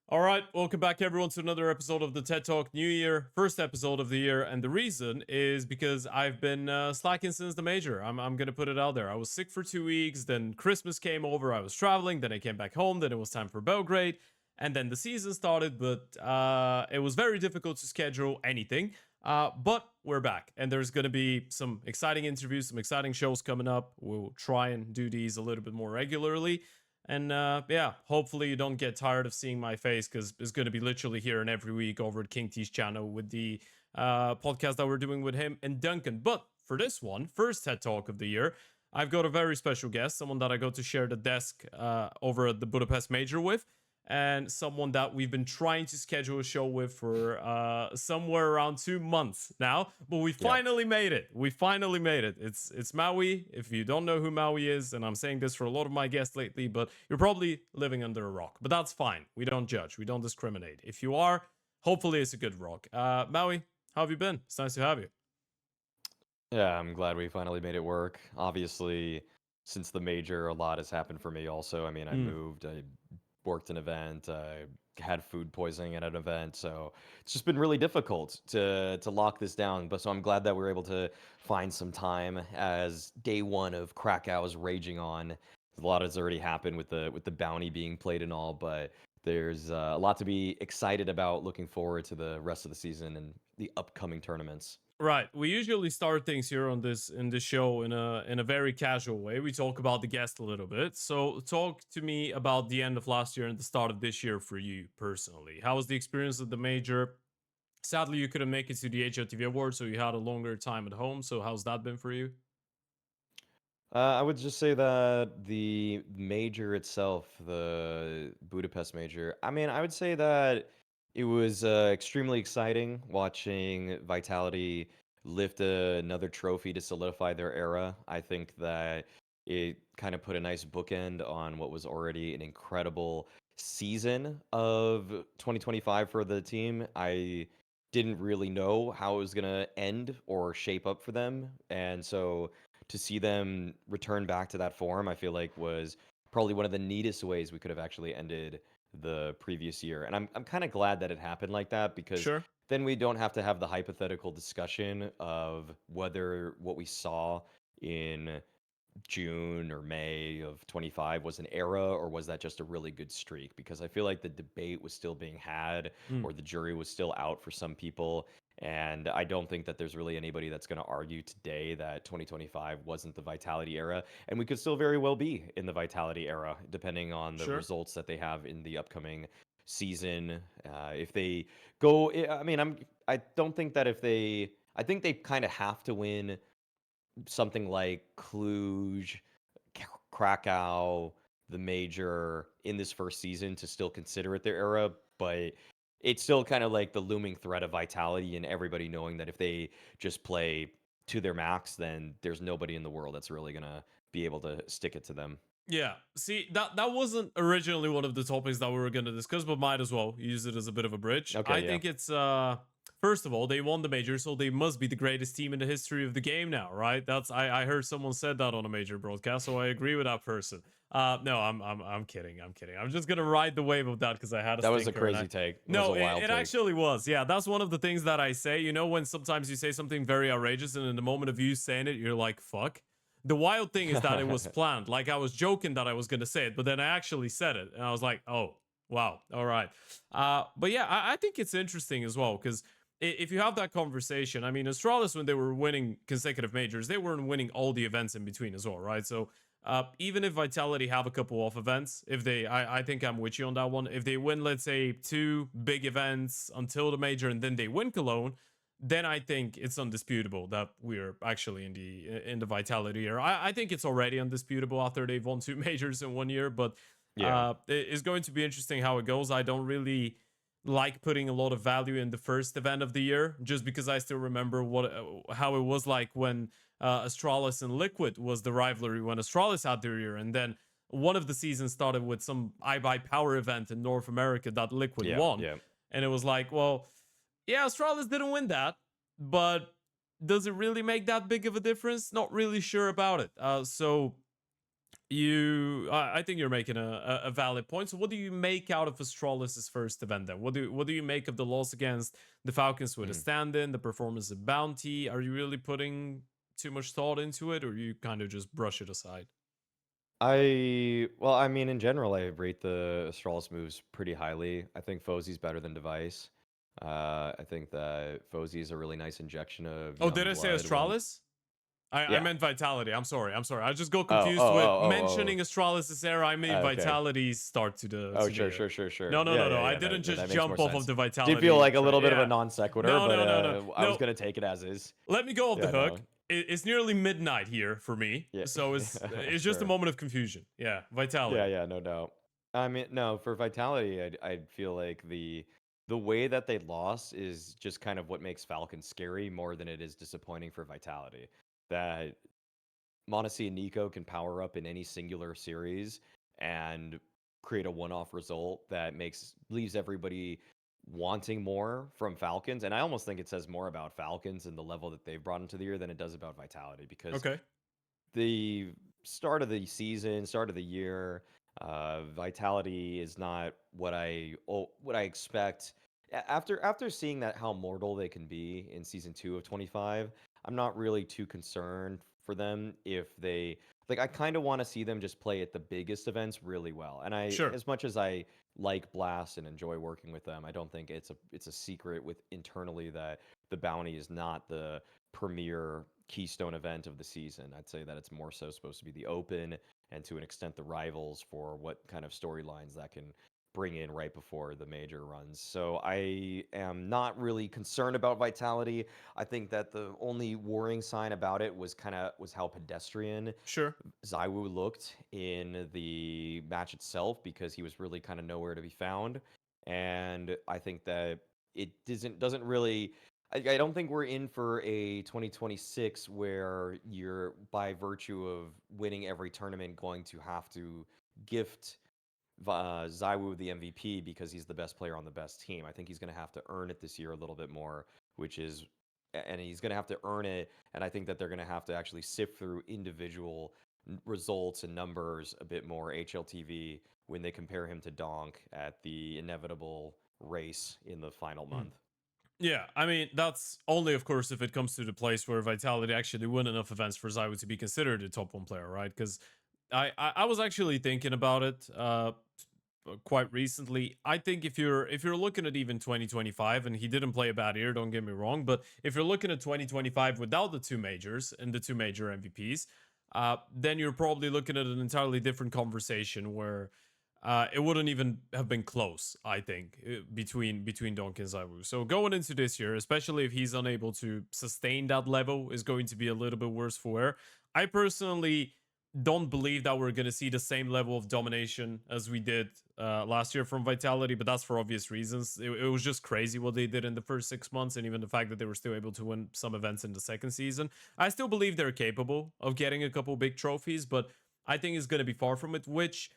All right, welcome back everyone to another episode of the TED Talk New Year, first episode of the year, and the reason is because I've been slacking since the major. I'm gonna put it out there. I was sick for 2 weeks, then Christmas came over, I was traveling, then I came back home, then it was time for Belgrade, and then the season started, but it was very difficult to schedule anything. But we're back, and there's gonna be some exciting interviews, some exciting shows coming up. We'll try and do these a little bit more regularly. And yeah, hopefully you don't get tired of seeing my face because it's going to be literally here and every week over at King T's channel with the podcast that we're doing with him and Duncan. But for this one, first TED Talk of the year, I've got a very special guest, someone that I got to share the desk over at the Budapest Major with, and someone that we've been trying to schedule a show with for somewhere around 2 months now, but we Yeah. finally made it. We finally made it. It's Maui. If you don't know who Maui is, and I'm saying this for a lot of my guests lately, but you're probably living under a rock. But that's fine. We don't judge. We don't discriminate. If you are, hopefully it's a good rock. Maui, how have you been? It's nice to have you. Yeah, I'm glad we finally made it work. Obviously, since the major, a lot has happened for me also. I mean, I Mm. moved, I worked an event, I had food poisoning at an event, so it's just been really difficult to lock this down. But so I'm glad that we are able to find some time as day one of Krakow is raging on. A lot has already happened with the bounty being played and all, but there's a lot to be excited about. Looking forward to the rest of the season and the upcoming tournaments. Right. We usually start things here on this in this show in a very casual way. We talk about the guest a little bit. So talk to me about the end of last year and the start of this year for you personally. How was the experience at the major? Sadly, you couldn't make it to the HLTV Awards, so you had a longer time at home. So how's that been for you? I would just say that the major itself, the Budapest major, I mean, I would say that it was extremely exciting watching Vitality lift another trophy to solidify their era. I think that it kind of put a nice bookend on what was already an incredible season of 2025 for the team. I didn't really know how it was going to end or shape up for them. And so to see them return back to that form, I feel like was probably one of the neatest ways we could have actually ended the previous year. And I'm kind of glad that it happened like that because Sure. then we don't have to have the hypothetical discussion of whether what we saw in June or May of 25 was an era or was that just a really good streak? Because I feel like the debate was still being had Mm. or the jury was still out for some people. And I don't think that there's really anybody that's going to argue today that 2025 wasn't the Vitality era. And we could still very well be in the Vitality era, depending on the Sure. results that they have in the upcoming season. If they go, I mean, I don't think that if they, I think they kind of have to win something like Cluj, Krakow, the major in this first season to still consider it their era, but it's still kind of like the looming threat of Vitality and everybody knowing that if they just play to their max, then there's nobody in the world that's really gonna be able to stick it to them. Yeah. See, that wasn't originally one of the topics that we were going to discuss, but might as well use it as a bit of a bridge. I Okay, yeah. think it's first of all, they won the major, so they must be the greatest team in the history of the game now, right? That's I heard someone said that on a major broadcast, so I agree with that person. No, I'm kidding. I'm kidding. I'm just gonna ride the wave of that because I had a That was a stinker and I crazy take. It was a no, wild it take. actually was. Yeah, that's one of the things that I say. You know, when sometimes you say something very outrageous, and in the moment of you saying it, you're like, fuck. The wild thing is that it was planned. Like I was joking that I was going to say it, but then I actually said it, and I was like, "Oh, wow, all right." But yeah, I think it's interesting as well because if you have that conversation, I mean, Astralis when they were winning consecutive majors, they weren't winning all the events in between as well, right? So even if Vitality have a couple off events, if they, I think I'm with you on that one. If they win, let's say, two big events until the major, and then they win Cologne, then I think it's undisputable that we're actually in the Vitality era. I think it's already undisputable after they've won two majors in 1 year, but Yeah. it's going to be interesting how it goes. I don't really like putting a lot of value in the first event of the year, just because I still remember what how it was like when Astralis and Liquid was the rivalry when Astralis had their year, and then one of the seasons started with some I Buy Power event in North America that Liquid Yeah. won, Yeah. and it was like, well, yeah, Astralis didn't win that, but does it really make that big of a difference? Not really sure about it. So I think you're making a valid point. So what do you make out of Astralis' first event then? What do you make of the loss against the Falcons with a Mhm. stand-in, the performance of Bounty? Are you really putting too much thought into it, or you kind of just brush it aside? Well, I mean, in general, I rate the Astralis moves pretty highly. I think Fozzy's better than Device. I think that Fozzy is a really nice injection of Oh, young did I say blood. One, Astralis? I yeah. meant Vitality. I'm sorry. I'm sorry. I just got Oh, oh, confused with oh, oh, mentioning oh. Astralis' era. I made Okay. Vitality's start Oh, to the sure, year. sure, sure, No, sure. no, Yeah, no, no. yeah, I yeah. didn't That just makes more jump off of sense. the Did feel Vitality like a train. little bit of a Yeah. non sequitur, No, but no, no, no, I was no. gonna take it as is. Let me go off the Yeah, hook. no. It's nearly midnight here for me, Yeah, so it's just a sure. moment of confusion. Yeah, Yeah, Vitality. yeah, no doubt. I mean, no, for Vitality, I'd feel like the way that they lost is just kind of what makes Falcons scary more than it is disappointing for Vitality. That m1mple and NiKo can power up in any singular series and create a one-off result that leaves everybody wanting more from Falcons. And I almost think it says more about Falcons and the level that they've brought into the year than it does about Vitality, because Okay. the start of the year, Vitality is not what I expect. After seeing that how mortal they can be in season 2 of 25, I'm not really too concerned for them if they like. I kind of want to see them just play at the biggest events really well. And Sure. as much as I like Blast and enjoy working with them, I don't think it's a secret with internally that the bounty is not the premier keystone event of the season. I'd say that it's more so supposed to be the open and to an extent the rivals for what kind of storylines that can bring in right before the major runs. So I am not really concerned about Vitality. I think that the only worrying sign about it was how pedestrian Sure. Zywoo looked in the match itself, because he was really kind of nowhere to be found. And I think that it doesn't really. I don't think we're in for a 2026 where you're, by virtue of winning every tournament, going to have to gift Zywoo the MVP because he's the best player on the best team. I think he's going to have to earn it this year a little bit more, and he's going to have to earn it. And I think that they're going to have to actually sift through individual results and numbers a bit more, HLTV, when they compare him to Donk at the inevitable race in the final Mm. month. Yeah, I mean that's only, of course, if it comes to the place where Vitality actually win enough events for Zywoo to be considered a top 1 player, right? Because I was actually thinking about it quite recently. I think if you're looking at even 2025, and he didn't play a bad year, don't get me wrong, but if you're looking at 2025 without the two majors and the two major MVPs, then you're probably looking at an entirely different conversation where it wouldn't even have been close, I think, between Donk and Zywoo. So going into this year, especially if he's unable to sustain that level, is going to be a little bit worse for wear. I personally don't believe that we're going to see the same level of domination as we did last year from Vitality, but that's for obvious reasons. It was just crazy what they did in the first 6 months, and even the fact that they were still able to win some events in the second season. I still believe they're capable of getting a couple big trophies, but I think it's going to be far from it, which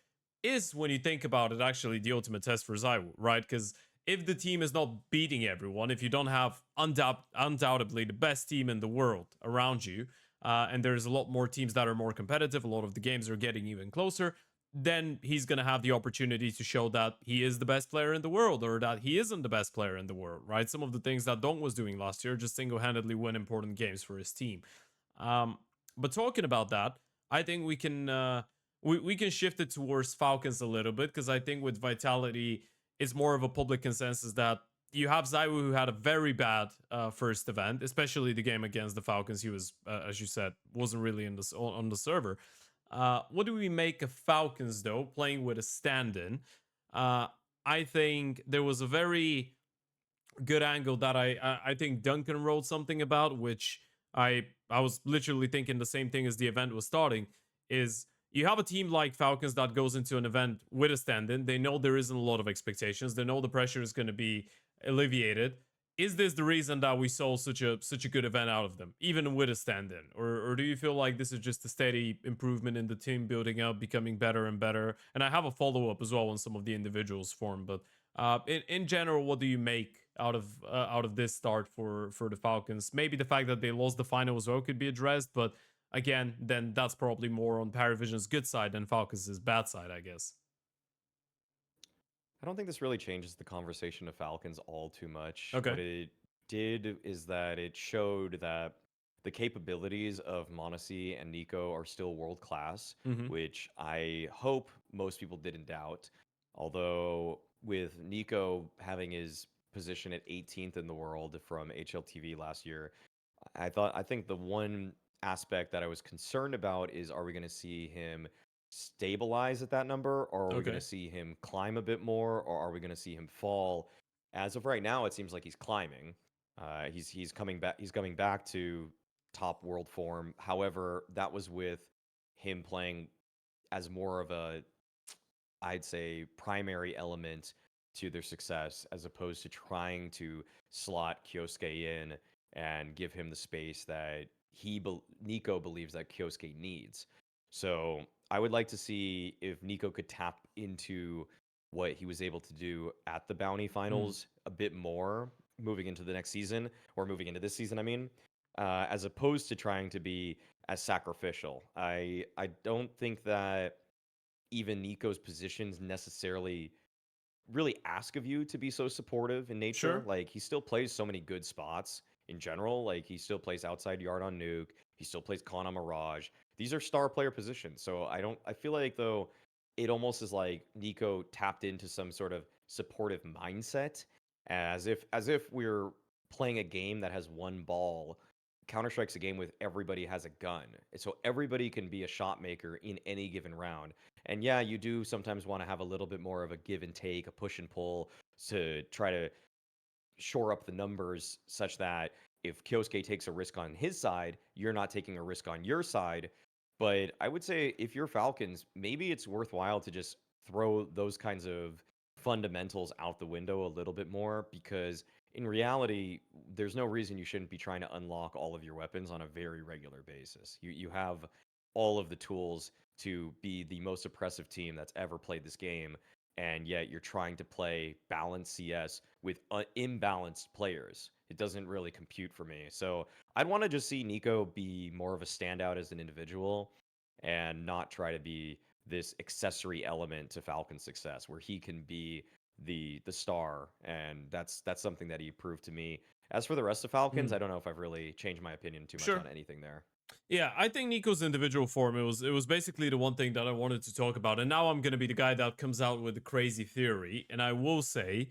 is, when you think about it, actually the ultimate test for Zywoo, right? Because if the team is not beating everyone, if you don't have undoubtedly the best team in the world around you, and there's a lot more teams that are more competitive, a lot of the games are getting even closer, then he's going to have the opportunity to show that he is the best player in the world, or that he isn't the best player in the world, right? Some of the things that Dong was doing last year, just single-handedly win important games for his team. Um, but talking about that, I think we can shift it towards Falcons a little bit, because I think with Vitality, it's more of a public consensus that you have Zywoo, who had a very bad first event, especially the game against the Falcons. He was, as you said, wasn't really on the server. What do we make of Falcons though, playing with a stand-in? Uh, I think there was a very good angle that I think Duncan wrote something about, which I was literally thinking the same thing as the event was starting. Is you have a team like Falcons that goes into an event with a stand-in. They know there isn't a lot of expectations. They know the pressure is going to be alleviated. Is this the reason that we saw such a good event out of them, even with a stand-in, or do you feel like this is just a steady improvement in the team building up, becoming better and better? And I have a follow-up as well on some of the individuals form, but in general, what do you make out of this start for the Falcons? Maybe the fact that they lost the final as well could be addressed, but again, then that's probably more on PARIVISION's good side than Falcons' bad side, I guess. I don't think this really changes the conversation of Falcons all too much. What Okay. it did is that it showed that the capabilities of m0NESY and NiKo are still world class, Mm-hmm. which I hope most people didn't doubt. Although with NiKo having his position at 18th in the world from HLTV last year, I think the one aspect that I was concerned about is, are we going to see him stabilize at that number, or are we going to Okay. see him climb a bit more, or are we going to see him fall? As of right now, it seems like he's climbing. He's coming back. He's coming back to top world form. However, that was with him playing as more of a, I'd say, primary element to their success, as opposed to trying to slot Kyosuke in and give him the space that NiKo believes that Kyosuke needs. So I would like to see if NiKo could tap into what he was able to do at the Bounty Mm. Finals a bit more moving into the next season, or moving into this season, I mean, as opposed to trying to be as sacrificial. I don't think that even NiKo's positions necessarily really ask of you to be so supportive in nature. Sure. Like, he still plays so many good spots in general. Like, he still plays outside yard on Nuke. He still plays con on Mirage. These are star player positions. So I feel like, though, it almost is like NiKo tapped into some sort of supportive mindset, as if we're playing a game that has one ball. Counter-Strike's a game with everybody has a gun. So everybody can be a shot maker in any given round. And yeah, you do sometimes want to have a little bit more of a give and take, a push and pull, to try to shore up the numbers such that if Kyosuke takes a risk on his side, you're not taking a risk on your side. But I would say, if you're Falcons, maybe it's worthwhile to just throw those kinds of fundamentals out the window a little bit more, because in reality, there's no reason you shouldn't be trying to unlock all of your weapons on a very regular basis. You have all of the tools to be the most oppressive team that's ever played this game, and yet you're trying to play balanced CS with imbalanced players. It doesn't really compute for me. So I'd want to just see NiKo be more of a standout as an individual, and not try to be this accessory element to Falcon's success, where he can be the star, and that's something that he proved to me. As for the rest of Falcons, Mm. I don't know if I've really changed my opinion too much Sure. on anything there. Yeah, I think NiKo's individual form, it was basically the one thing that I wanted to talk about. And now I'm gonna be the guy that comes out with the crazy theory. And I will say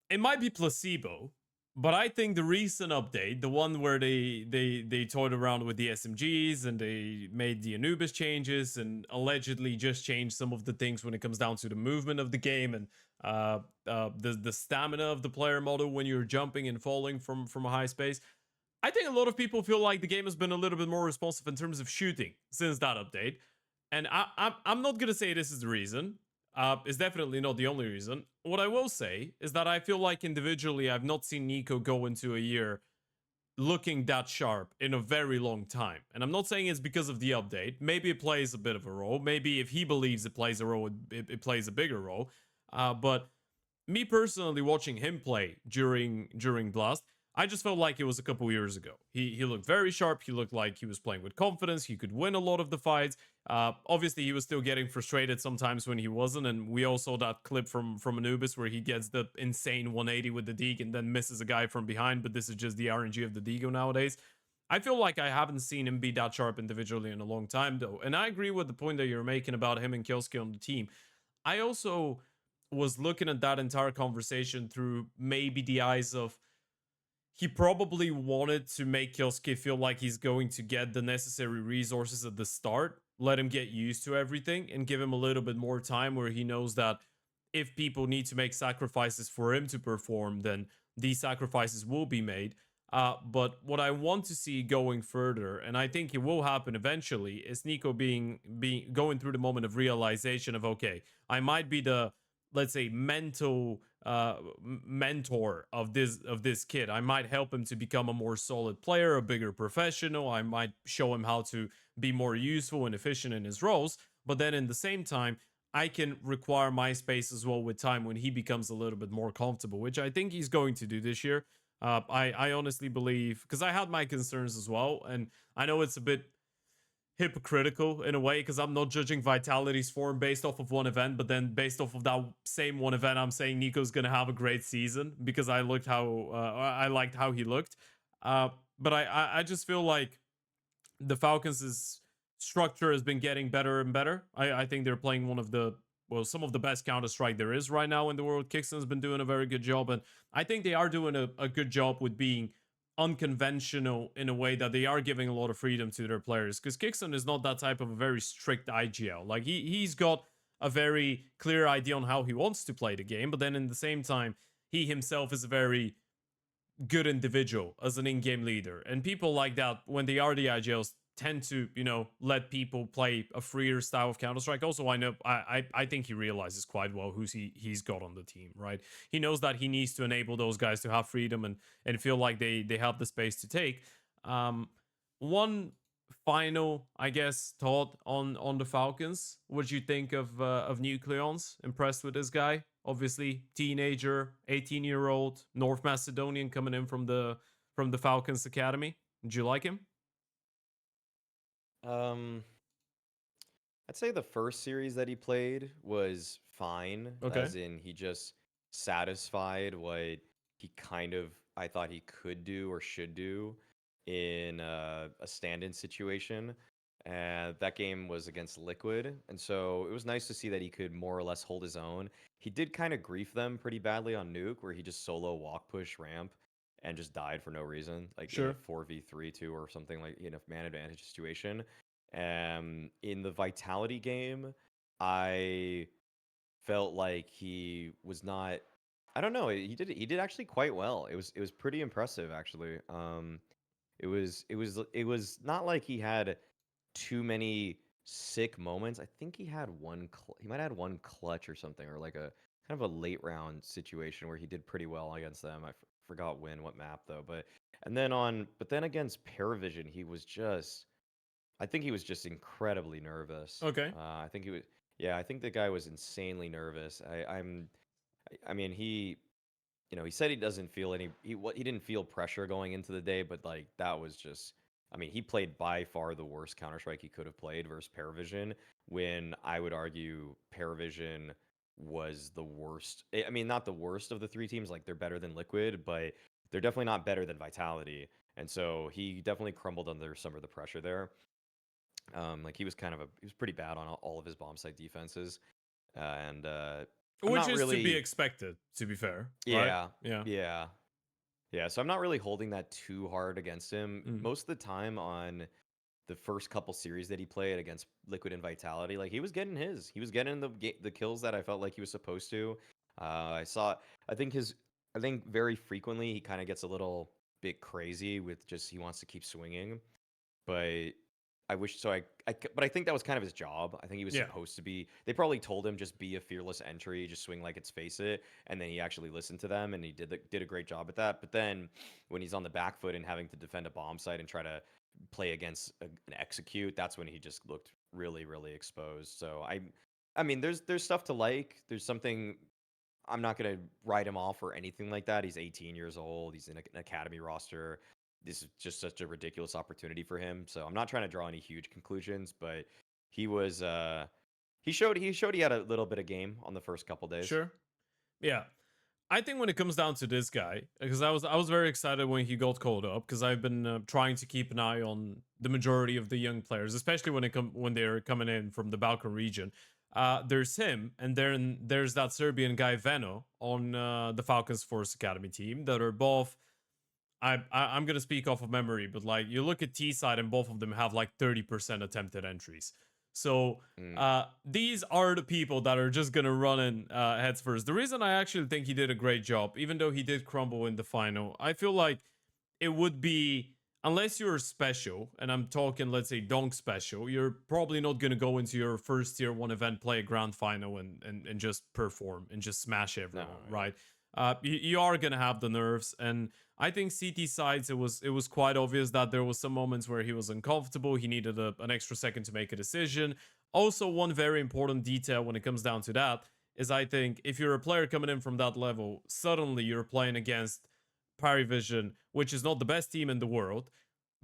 it might be placebo, but I think the recent update, the one where they toyed around with the SMGs and they made the Anubis changes and allegedly just changed some of the things when it comes down to the movement of the game and the stamina of the player model when you're jumping and falling from a high space. I think a lot of people feel like the game has been a little bit more responsive in terms of shooting since that update. And I'm not going to say this is the reason. It's definitely not the only reason. What I will say is that I feel like individually, I've not seen NiKo go into a year looking that sharp in a very long time. And I'm not saying it's because of the update. Maybe it plays a bit of a role. Maybe if he believes it plays a role, it plays a bigger role. But me personally, watching him play during Blast, I just felt like it was a couple years ago. He looked very sharp. He looked like he was playing with confidence. He could win a lot of the fights. Obviously, he was still getting frustrated sometimes when he wasn't, and we all saw that clip from Anubis where he gets the insane 180 with the Deke and then misses a guy from behind. But this is just the RNG of the Deagle nowadays. I feel like I haven't seen him be that sharp individually in a long time, though. And I agree with the point that you're making about him and Kyosuke on the team. I also was looking at that entire conversation through maybe the eyes of, he probably wanted to make Kyosuke feel like he's going to get the necessary resources at the start, let him get used to everything, and give him a little bit more time where he knows that if people need to make sacrifices for him to perform, then these sacrifices will be made. But what I want to see going further, and I think it will happen eventually, is NiKo being going through the moment of realization of, okay, I might be the, let's say, mental mentor of this kid. I might help him to become a more solid player, a bigger professional. I might show him how to be more useful and efficient in his roles. But then in the same time, I can require my space as well with time when he becomes a little bit more comfortable, which I think he's going to do this year. I honestly believe, because I had my concerns as well, and I know it's a bit hypocritical in a way because I'm not judging Vitality's form based off of one event, but then based off of that same one event, I'm saying NiKo's gonna have a great season because I liked how he looked. But I just feel like the Falcons' structure has been getting better and better. I think they're playing one of the, well, some of the best Counter-Strike there is right now in the world. Kixon's been doing a very good job, and I think they are doing a good job with being unconventional in a way that they are giving a lot of freedom to their players. Because Kixon is not that type of a very strict IGL. Like he's got a very clear idea on how he wants to play the game, but then in the same time, he himself is a very good individual as an in-game leader. And people like that, when they are the IGLs, tend to, let people play a freer style of Counter-Strike. Also, I think he realizes quite well he's got on the team, right? He knows that he needs to enable those guys to have freedom and feel like they have the space to take. One final, I guess, thought on the Falcons. What you think of NucleonZ? Impressed with this guy? Obviously, teenager, 18-year-old, North Macedonian coming in from the Falcons Academy. Did you like him? Um, I'd say the first series that he played was fine, Okay. as in he just satisfied what he kind of I thought he could do or should do in a stand-in situation. And that game was against Liquid, and so it was nice to see that he could more or less hold his own. He did kind of grief them pretty badly on Nuke, where he just solo walk push ramp and just died for no reason, like in a Sure. 4v3 2 or something, like in a man advantage situation. In the Vitality game, I felt like he was not. I don't know. He did actually quite well. It was pretty impressive actually. It was not like he had too many sick moments. I think he had he might have had one clutch or something, or like a kind of a late round situation where he did pretty well against them. I forgot what map though, but then against Paravision, he was just. I think he was just incredibly nervous. Okay. I think he was. Yeah, I think the guy was insanely nervous. I mean, he said he doesn't feel he didn't feel pressure going into the day, but like that was just. I mean, he played by far the worst Counter Strike he could have played versus Paravision. When I would argue Paravision was the worst. I mean, not the worst of the three teams. Like they're better than Liquid, but they're definitely not better than Vitality. And so he definitely crumbled under some of the pressure there. Like he was pretty bad on all of his bomb site defenses, and I'm Which not is to be really. expected, to be fair. Right? Yeah, Yeah. yeah, yeah. So I'm not really holding that too hard against him. Mm. Most of the time on the first couple series that he played against Liquid and Vitality, like he was getting the kills that I felt like he was supposed to. I saw. I think his. I think very frequently he kind of gets a little bit crazy with just he wants to keep swinging, but I wish so. But I think that was kind of his job. I think he was Yeah. supposed to be. They probably told him just be a fearless entry, just swing like it's face it, and then he actually listened to them, and he did a great job at that. But then when he's on the back foot and having to defend a bomb site and try to play against an execute, that's when he just looked really really exposed. So I mean, there's stuff to like. There's something. I'm not gonna write him off or anything like that. He's 18 years old. He's in an academy roster. This is just such a ridiculous opportunity for him. So I'm not trying to draw any huge conclusions, but he was he had a little bit of game on the first couple days. Sure. Yeah. I think when it comes down to this guy, because I was very excited when he got called up, because I've been trying to keep an eye on the majority of the young players, especially when they're coming in from the Balkan region. There's him, and then there's that Serbian guy Veno on the Falcons Force Academy team that are both. I'm gonna speak off of memory, but like you look at T side and both of them have like 30% attempted entries. So Mm. these are the people that are just gonna run in heads first. The reason I actually think he did a great job, even though he did crumble in the final, I feel like it would be, unless you're special, and I'm talking, let's say, donk special, you're probably not gonna go into your first tier one event, play a grand final, and just perform and just smash everyone, No, yeah. right? You are gonna have the nerves, and I think CT sides, it was quite obvious that there was some moments where he was uncomfortable. He needed an extra second to make a decision. Also, one very important detail when it comes down to that is I think if you're a player coming in from that level, suddenly you're playing against PARIVISION, which is not the best team in the world,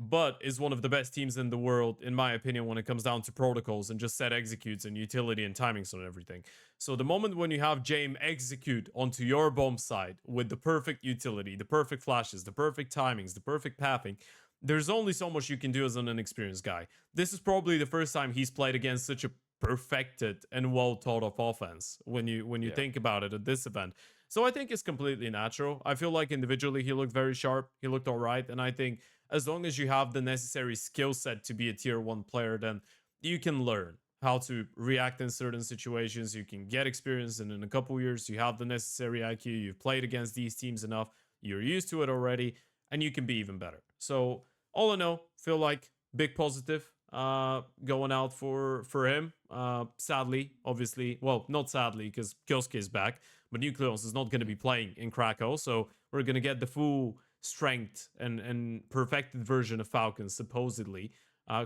but is one of the best teams in the world, in my opinion, when it comes down to protocols and just set executes and utility and timings on everything. So the moment when you have Jame execute onto your bomb side with the perfect utility, the perfect flashes, the perfect timings, the perfect pathing, there's only so much you can do as an inexperienced guy. This is probably the first time he's played against such a perfected and well thought of offense when you think about it at this event. So I think it's completely natural. I feel like individually he looked very sharp. He looked all right, and I think as long as you have the necessary skill set to be a tier 1 player, then you can learn how to react in certain situations. You can get experience, and in a couple years you have the necessary IQ. You've played against these teams enough. You're used to it already, and you can be even better. So all in all, feel like big positive going out for him. Sadly, obviously, well, not sadly, because Kioske is back, but NucleonZ is not going to be playing in Krakow, so we're going to get the full strength and perfected version of Falcons, supposedly.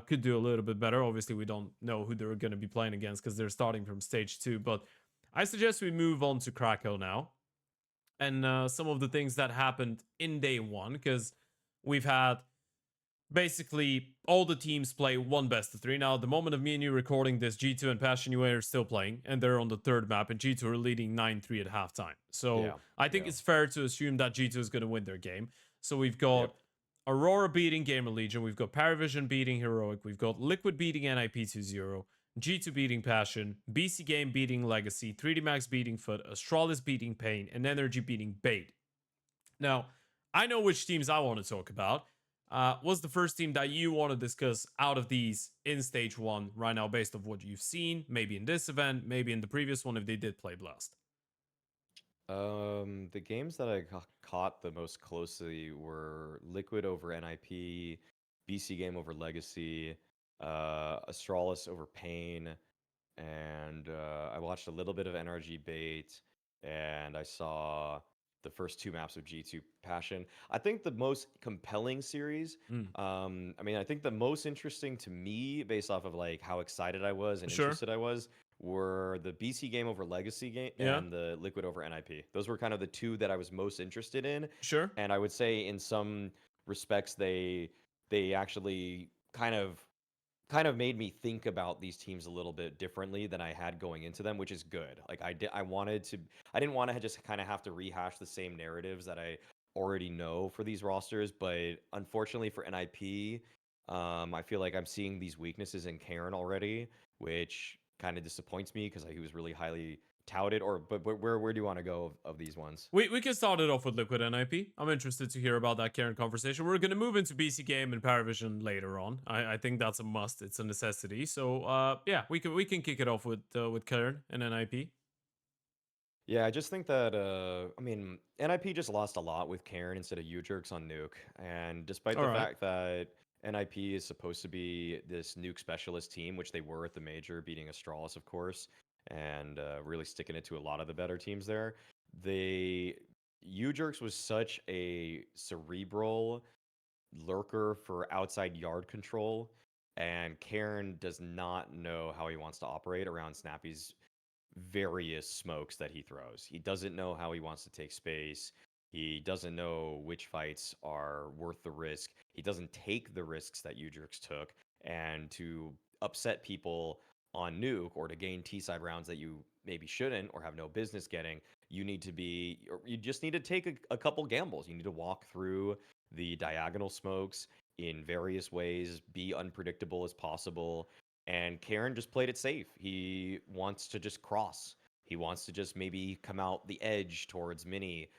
Could do a little bit better. Obviously, we don't know who they're going to be playing against because they're starting from stage 2, but I suggest we move on to Krakow now and some of the things that happened in day 1, because we've had basically all the teams play one best of 3. Now, at the moment of me and you recording this, G2 and Passion UA are still playing, and they're on the 3rd map, and G2 are leading 9-3 at halftime. So I think it's fair to assume that G2 is going to win their game. So we've got Aurora beating Gamer Legion, we've got PARIVISION beating Heroic, we've got Liquid beating NIP 2-0, G2 beating Passion, BC.Game beating Legacy, 3D Max beating Foot, Astralis beating Pain, and Energy beating Bait. Now, I know which teams I want to talk about. What's the first team that you want to discuss out of these in stage 1 right now, based on what you've seen, maybe in this event, maybe in the previous one if they did play Blast? The games that I caught the most closely were Liquid over NIP, BC.Game over Legacy, Astralis over Pain, and I watched a little bit of NRG Bait, and I saw the first 2 maps of G2 Passion. I think the most compelling series, I mean, I think the most interesting to me, based off of like how excited I was and interested I was, were the BC.Game over Legacy game and the Liquid over NIP. Those were kind of the 2 that I was most interested in. And I would say in some respects they actually kind of made me think about these teams a little bit differently than I had going into them, which is good. Like I didn't want to just kind of have to rehash the same narratives that I already know for these rosters, but unfortunately for NIP, I feel like I'm seeing these weaknesses in cairne already, which kind of disappoints me because he was really highly touted. But where do you want to go of these ones? We can start it off with Liquid NIP. I'm interested to hear about that cairne conversation. We're going to move into BC.Game and PARIVISION later on. I think that's a must. It's a necessity. So yeah, we can kick it off with cairne and NIP. Yeah, I just think that I mean, NIP just lost a lot with cairne instead of UJerks on Nuke, and despite the fact that NIP is supposed to be this Nuke specialist team, which they were at the major, beating Astralis, of course, and really sticking it to a lot of the better teams there, UJerks was such a cerebral lurker for outside yard control, and cairne does not know how he wants to operate around Snappy's various smokes that he throws. He doesn't know how he wants to take space. He doesn't know which fights are worth the risk. He doesn't take the risks that UJerks took. And to upset people on Nuke or to gain T-side rounds that you maybe shouldn't or have no business getting, you just need to take a couple gambles. You need to walk through the diagonal smokes in various ways, be unpredictable as possible, and cairne just played it safe. He wants to just cross. He wants to just maybe come out the edge towards Mini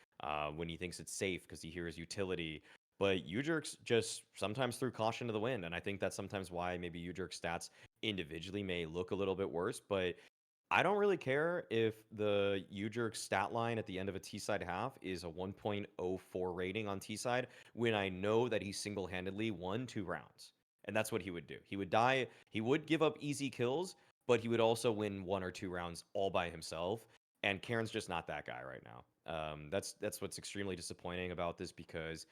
when he thinks it's safe because he hears utility. But UJerks just sometimes threw caution to the wind, and I think that's sometimes why maybe UJerks stats individually may look a little bit worse. But I don't really care if the UJerks stat line at the end of a T-side half is a 1.04 rating on T-side when I know that he single-handedly won 2 rounds. And that's what he would do. He would die. He would give up easy kills, but he would also win 1 or 2 rounds all by himself. And cairne's just not that guy right now. That's what's extremely disappointing about this, because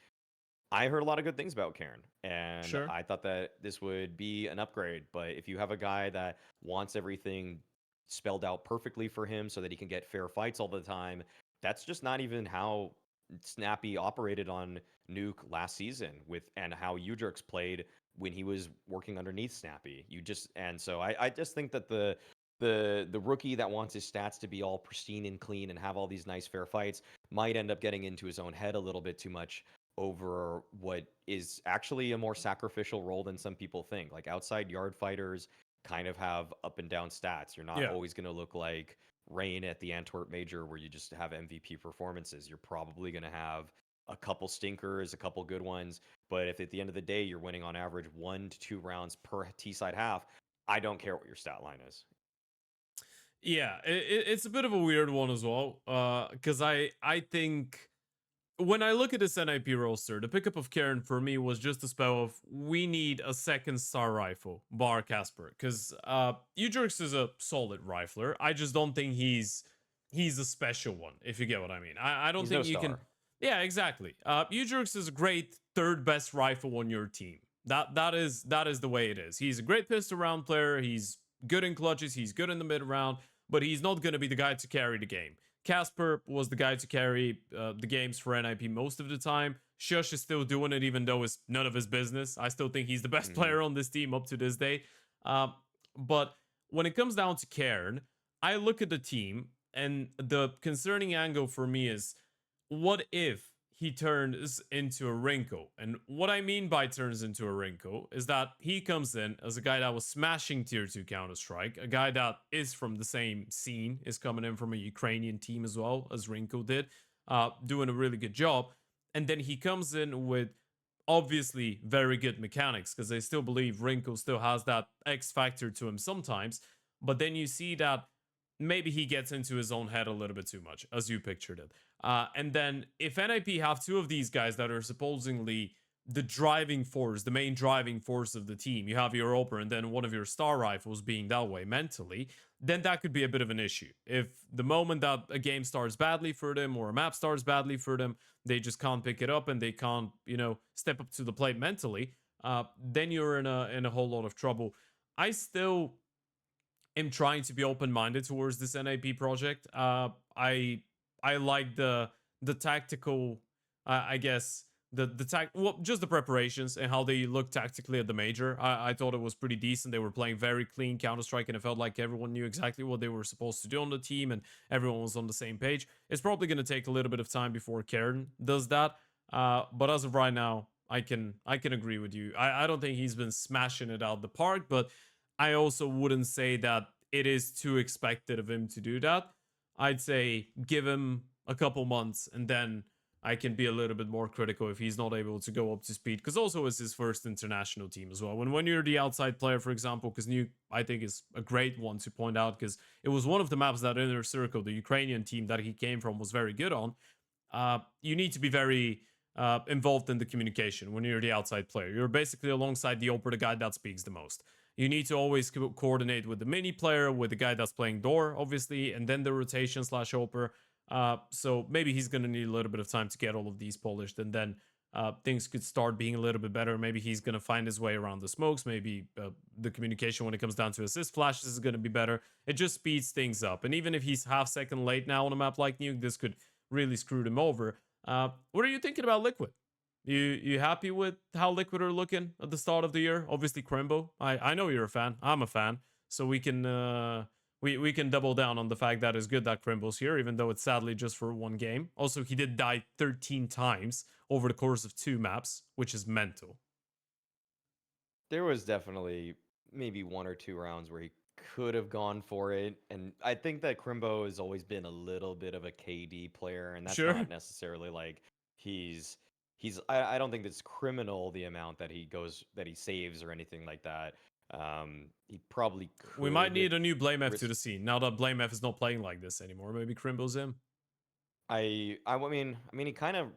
I heard a lot of good things about cairne, and I thought that this would be an upgrade. But if you have a guy that wants everything spelled out perfectly for him so that he can get fair fights all the time, that's just not even how Snappy operated on Nuke last season with and how Udrix played when he was working underneath Snappy. So I just think that the rookie that wants his stats to be all pristine and clean and have all these nice fair fights might end up getting into his own head a little bit too much over what is actually a more sacrificial role than some people think. Like outside yard fighters kind of have up and down stats. You're not Yeah. always going to look like Rain at the Antwerp Major where you just have MVP performances. You're probably going to have a couple stinkers, a couple good ones, but if at the end of the day you're winning on average 1 to 2 rounds per T-side half, I don't care what your stat line is. Yeah, it's a bit of a weird one as well. Because I think when I look at this NIP roster, the pickup of cairne for me was just a spell of we need a second star rifle, bar Casper. Because Udrix is a solid rifler. I just don't think he's a special one, if you get what I mean. I don't He's think no you can. star. Yeah, exactly. Udrix is a great third best rifle on your team. That is the way it is. He's a great pistol round player. He's good in clutches. He's good in the mid round, but he's not going to be the guy to carry the game. Casper was the guy to carry the games for NIP most of the time. Shush is still doing it, even though it's none of his business. I still think he's the best player on this team up to this day. But when it comes down to cairne, I look at the team, and the concerning angle for me is what if he turns into a Rinko? And what I mean by turns into a Rinko is that he comes in as a guy that was smashing tier 2 Counter-Strike, a guy that is from the same scene, is coming in from a Ukrainian team as well as Rinko did, doing a really good job. And then he comes in with obviously very good mechanics, because I still believe Rinko still has that X factor to him sometimes. But then you see that maybe he gets into his own head a little bit too much, as you pictured it. And then if NIP have two of these guys that are supposedly the driving force, the main driving force of the team, you have your Oper and then one of your star rifles being that way mentally, then that could be a bit of an issue. If the moment that a game starts badly for them or a map starts badly for them, they just can't pick it up and they can't, step up to the plate mentally, then you're in a whole lot of trouble. I still am trying to be open-minded towards this NIP project. I like the tactical, I guess just the preparations and how they look tactically at the major. I thought it was pretty decent. They were playing very clean Counter-Strike, and it felt like everyone knew exactly what they were supposed to do on the team, and everyone was on the same page. It's probably going to take a little bit of time before cairne does that, but as of right now, I can agree with you. I don't think he's been smashing it out the park, but I also wouldn't say that it is too expected of him to do that. I'd say give him a couple months, and then I can be a little bit more critical if he's not able to go up to speed, because also it's his first international team as well. When you're the outside player, for example, because Nuke, I think, is a great one to point out, because it was one of the maps that Inner Circle, the Ukrainian team that he came from, was very good on. You need to be very involved in the communication when you're the outside player. You're basically alongside the Oper, the guy that speaks the most. You need to always coordinate with the mini player, with the guy that's playing door, obviously, and then the rotation / Oper. So maybe he's going to need a little bit of time to get all of these polished, and then things could start being a little bit better. Maybe he's going to find his way around the smokes. Maybe the communication when it comes down to assist flashes is going to be better. It just speeds things up. And even if he's half second late now on a map like Nuke, this could really screw him over. What are you thinking about Liquid? You happy with how Liquid are looking at the start of the year? Obviously, Crimbo. I know you're a fan. I'm a fan. So we can we can double down on the fact that it's good that Crimbo's here, even though it's sadly just for one game. Also, he did die 13 times over the course of 2 maps, which is mental. There was definitely maybe 1 or 2 rounds where he could have gone for it, and I think that Crimbo has always been a little bit of a KD player, and that's Sure. not necessarily like he's I don't think it's criminal the amount that he saves or anything like that. He probably We might could need a new Blame F to risk. the scene now that Blame F is not playing like this anymore. Maybe Crimbo's him. I mean, he kind of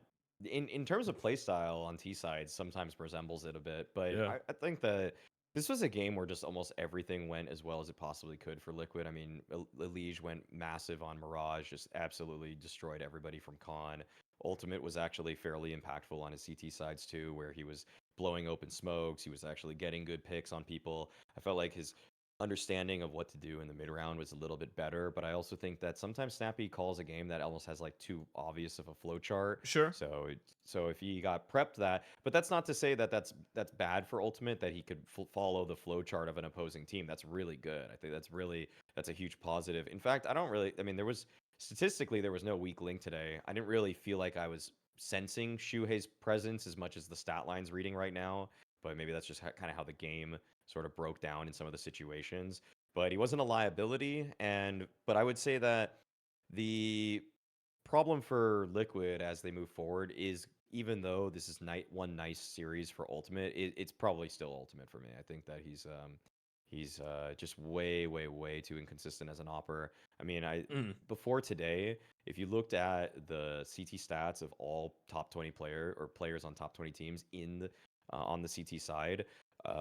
in terms of playstyle on T sides sometimes resembles it a bit, but Yeah. I think that this was a game where just almost everything went as well as it possibly could for Liquid. I mean, Elige went massive on Mirage, just absolutely destroyed everybody from Con. Ultimate was actually fairly impactful on his CT sides too, where he was blowing open smokes. He was actually getting good picks on people. I felt like his understanding of what to do in the mid round was a little bit better, but I also think that sometimes Snappy calls a game that almost has like too obvious of a flow chart. Sure. So if he got prepped that, but that's not to say that that's bad for Ultimate that he could follow the flow chart of an opposing team. That's really good. I think that's a huge positive. In fact, I mean, statistically there was no weak link today. I didn't really feel like I was sensing Shuhei's presence as much as the stat line's reading right now, but maybe that's just kind of how the game sort of broke down in some of the situations. But he wasn't a liability, but I would say that the problem for Liquid as they move forward is, even though this is one nice series for Ultimate, it's probably still Ultimate for me. I think that he's just way, way, way too inconsistent as an opper. I mean, before today, if you looked at the CT stats of all top 20 players on top 20 teams on the CT side,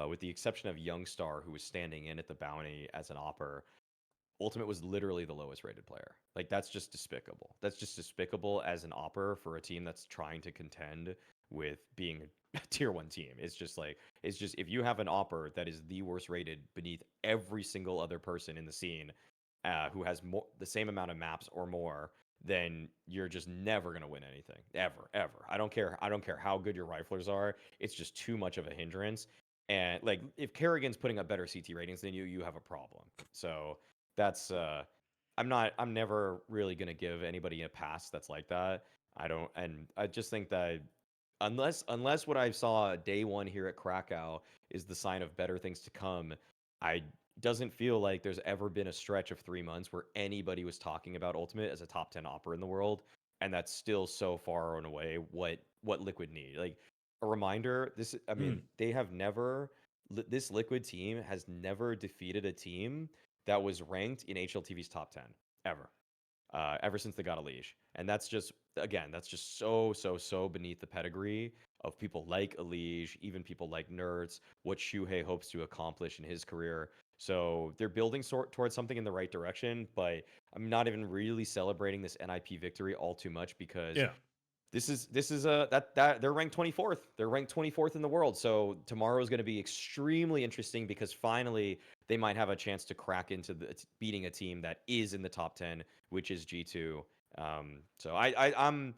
with the exception of Youngstar, who was standing in at the bounty as an opper, Ultimate was literally the lowest rated player. Like, that's just despicable. That's just despicable as an opper for a team that's trying to contend with being a tier 1 team. It's just if you have an opper that is the worst rated beneath every single other person in the scene, who has the same amount of maps or more, then you're just never going to win anything. Ever. I don't care how good your riflers are. It's just too much of a hindrance. And like, if Kerrigan's putting up better CT ratings than you have a problem. So that's I'm never really gonna give anybody a pass that's like that. I just think that unless what I saw day one here at Krakow is the sign of better things to come, I doesn't feel like there's ever been a stretch of 3 months where anybody was talking about Ultimate as a top 10 opera in the world, and that's still so far and away what Liquid need. Like, a reminder, I mean, they have never this Liquid team has never defeated a team that was ranked in HLTV's top 10 ever since they got a leash. And that's just so beneath the pedigree of people like Elige, even people like Nerds, what Shuhei hopes to accomplish in his career. So they're building towards something in the right direction, but I'm not even really celebrating this NIP victory all too much, because Yeah. this is that they're ranked 24th. They're ranked 24th in the world. So tomorrow is going to be extremely interesting, because finally they might have a chance to crack into beating a team that is in the top 10, which is G2. So I'm